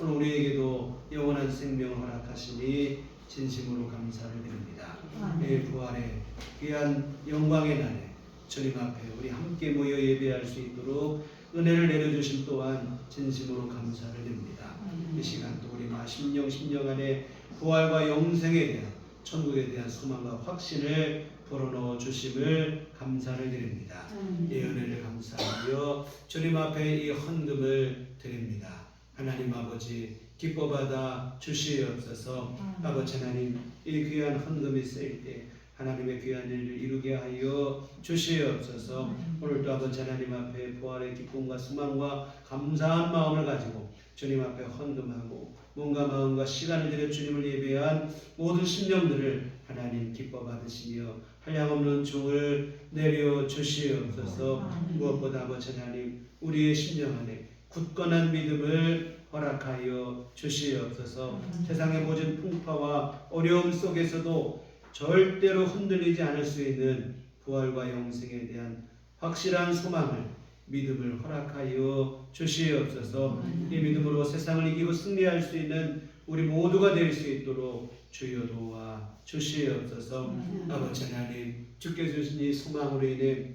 오늘 우리에게도 영원한 생명을 허락하시니 진심으로 감사를 드립니다. 내 부활의 귀한 영광의 날에 주님 앞에 우리 함께 모여 예배할 수 있도록 은혜를 내려주심 또한 진심으로 감사를 드립니다. 이 시간 또 우리 심령 안에 부활과 영생에 대한 천국에 대한 소망과 확신을 불어넣어 주심을 감사를 드립니다. 이 은혜를 감사하며 주님 앞에 이 헌금을 드립니다. 하나님 아버지 기뻐 받아 주시옵소서. 아버지 하나님 이 귀한 헌금이 쓰일 때 하나님의 귀한 일을 이루게 하여 주시옵소서. 오늘도 아버지 하나님 앞에 부활의 기쁨과 소망과 감사한 마음을 가지고 주님 앞에 헌금하고 몸과 마음과 시간을 들여 주님을 예배한 모든 심령들을 하나님 기뻐 받으시며 한량없는 종을 내려 주시옵소서. 무엇보다 아버지 하나님 우리의 심령 안에 굳건한 믿음을 허락하여 주시옵소서. 세상의 모든 풍파와 어려움 속에서도 절대로 흔들리지 않을 수 있는 부활과 영생에 대한 확실한 소망을 믿음을 허락하여 주시옵소서. 이 믿음으로 세상을 이기고 승리할 수 있는 우리 모두가 될 수 있도록 주여 도와 주시옵소서. 아버지 하나님 주께 주신 이 소망으로 인해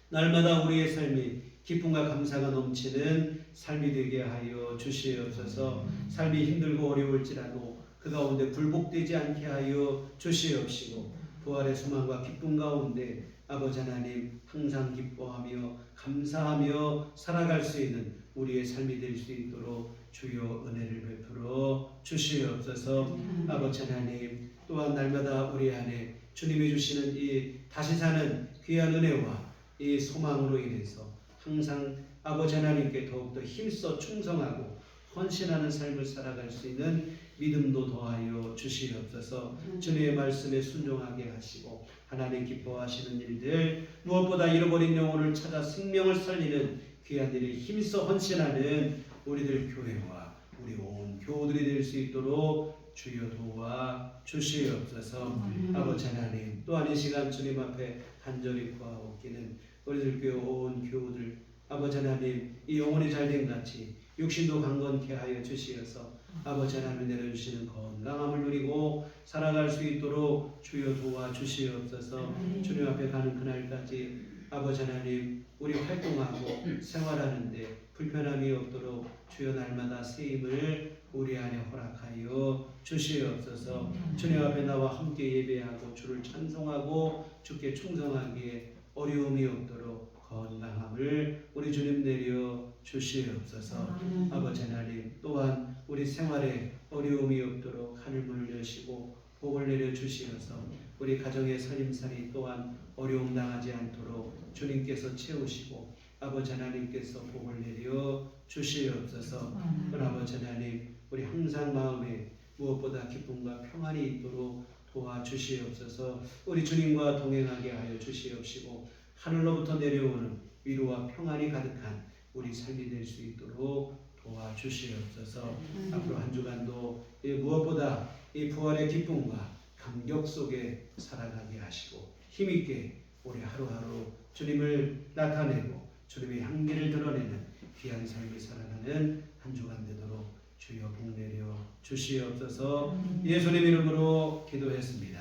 날마다 우리의 삶이 기쁨과 감사가 넘치는 삶이 되게 하여 주시옵소서. 삶이 힘들고 어려울지라도 그 가운데 굴복되지 않게 하여 주시옵시고 부활의 소망과 기쁨 가운데 아버지 하나님 항상 기뻐하며 감사하며 살아갈 수 있는 우리의 삶이 될 수 있도록 주여 은혜를 베풀어 주시옵소서. 아버지 하나님 또한 날마다 우리 안에 주님이 주시는 이 다시 사는 귀한 은혜와 이 소망으로 인해서 항상 아버지 하나님께 더욱더 힘써 충성하고 헌신하는 삶을 살아갈 수 있는 믿음도 더하여 주시옵소서. 주님의 말씀에 순종하게 하시고 하나님 기뻐하시는 일들 무엇보다 잃어버린 영혼을 찾아 생명을 살리는 귀한 일에 힘써 헌신하는 우리들 교회와 우리 온 교우들이 될 수 있도록 주여 도와 주시옵소서. 아버지 하나님 또한 이 시간 주님 앞에 간절히 구하옵기는 우리들 교회 온 교우들 아버지 하나님 이 영혼이 잘됨 같이 육신도 강건케 하여 주시어서 아버지 하나님 내려주시는 건강함을 누리고 살아갈 수 있도록 주여 도와주시옵소서. 주님 앞에 가는 그날까지 아버지 하나님 우리 활동하고 생활하는데 불편함이 없도록 주여 날마다 새 힘을 우리 안에 허락하여 주시옵소서. 주님 앞에 나와 함께 예배하고 주를 찬송하고 주께 충성하기에 어려움이 없도록 건강함을 우리 주님 내려 주시옵소서. 아버지 하나님 또한 우리 생활에 어려움이 없도록 하늘문을 여시고 복을 내려 주시어서 우리 가정의 살림살이 또한 어려움 당하지 않도록 주님께서 채우시고 아버지 하나님께서 복을 내려 주시옵소서. 아버지 하나님 우리 항상 마음에 무엇보다 기쁨과 평안이 있도록 도와주시옵소서. 우리 주님과 동행하게 하여 주시옵시고 하늘로부터 내려오는 위로와 평안이 가득한 우리 삶이 될 수 있도록 도와주시옵소서. 앞으로 한 주간도 무엇보다 이 부활의 기쁨과 감격 속에 살아가게 하시고 힘있게 우리 하루하루 주님을 나타내고 주님의 향기를 드러내는 귀한 삶을 살아가는 한 주간 되도록 주여 복 내려 주시옵소서. 예수님 이름으로 기도했습니다.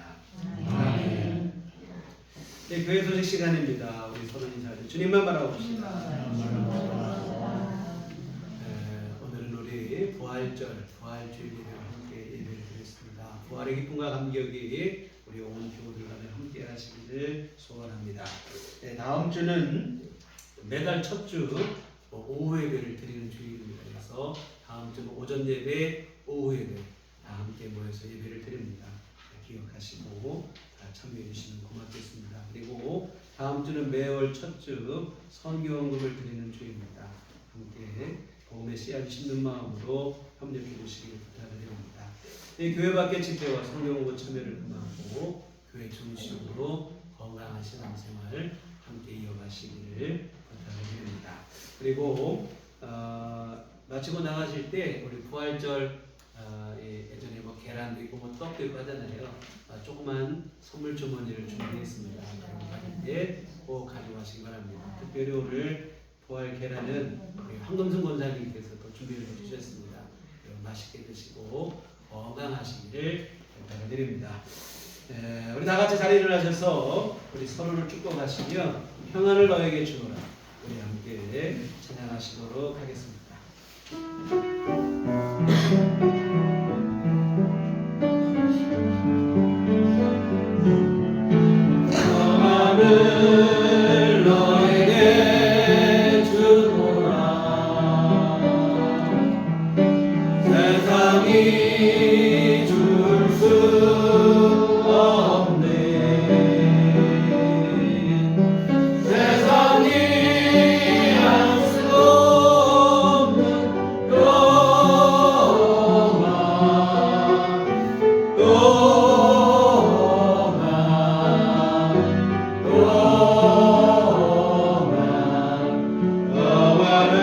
아멘. 네, 교회 소식 시간입니다. 우리 서로 인사하죠. 주님만 바라봅시다. 오늘은 우리 부활주일에 함께 예배를 드렸습니다. 부활의 기쁨과 감격이 우리 온 교우들 간에 함께 하시기를 소원합니다. 네, 다음 주는 매달 첫 주 오후 예배를 드리는 주일입니다. 그래서 다음 주는 오전 예배, 오후 예배 다 함께 모여서 예배를 드립니다. 기억하시고 참여해 주시면 고맙겠습니다. 그리고 다음 주는 매월 첫 주 선교헌금을 드리는 주입니다. 함께 복음의 씨앗을 심는 마음으로 협력해 주시기를 부탁드립니다. 교회 밖의 집회와 선교헌금 참여를 금하고 교회 중심으로 건강한 신앙생활 함께 이어가시기를 부탁드립니다. 그리고 마치고 나가실 때 우리 부활절 예전에 뭐 계란도 있고 뭐 떡도 있고 하잖아요. 조그만 선물 주머니를 준비했습니다. 그런데 꼭 가져가시기 바랍니다. 특별히 오늘 부활 계란은 황금순 권사님께서 또 준비를 해주셨습니다. 맛있게 드시고 건강하시기를 부탁드립니다. 우리 다 같이 자리에 일어나셔서 우리 서로를 축복하시며 평안을 너에게 주노라. 우리 함께 찬양하시도록 하겠습니다. 평안을 너에게 주노라. 세상이 줄 수 없네. 세상이 알 수 없는 평안을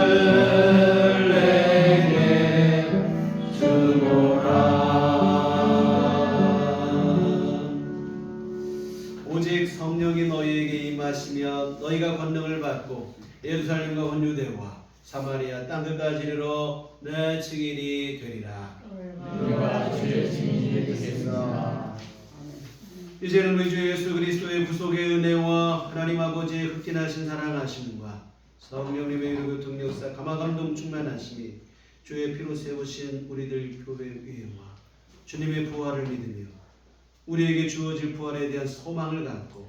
내게 주노라. 오직 성령이 너희에게 임하시면 너희가 권능을 받고 예루살렘과 온 유대와 사마리아 땅끝까지 이르러 내 증인이 되리라. 우리가 주의 증인이 되겠습니다. 이제는 우리 주 예수 그리스도의 구속의 은혜와 하나님 아버지의 극진하신 사랑하심과 성령님의 이루고 동력사 감화감동 충만하심이 주의 피로 세우신 우리들 교회 위에와 주님의 부활을 믿으며 우리에게 주어질 부활에 대한 소망을 갖고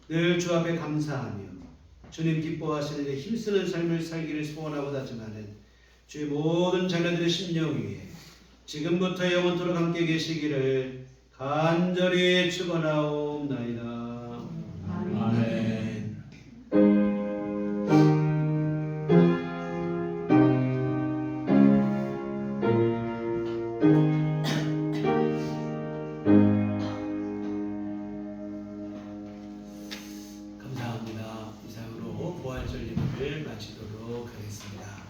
늘 주 앞에 감사하며 주님 기뻐하시는 데 힘쓰는 삶을 살기를 소원하고 다짐하는 주의 모든 자녀들의 심령 위에 지금부터 영원토록 함께 계시기를 간절히 축원하옵나이다. 아멘. 감사합니다. 이상으로 부활절 예배를 마치도록 하겠습니다.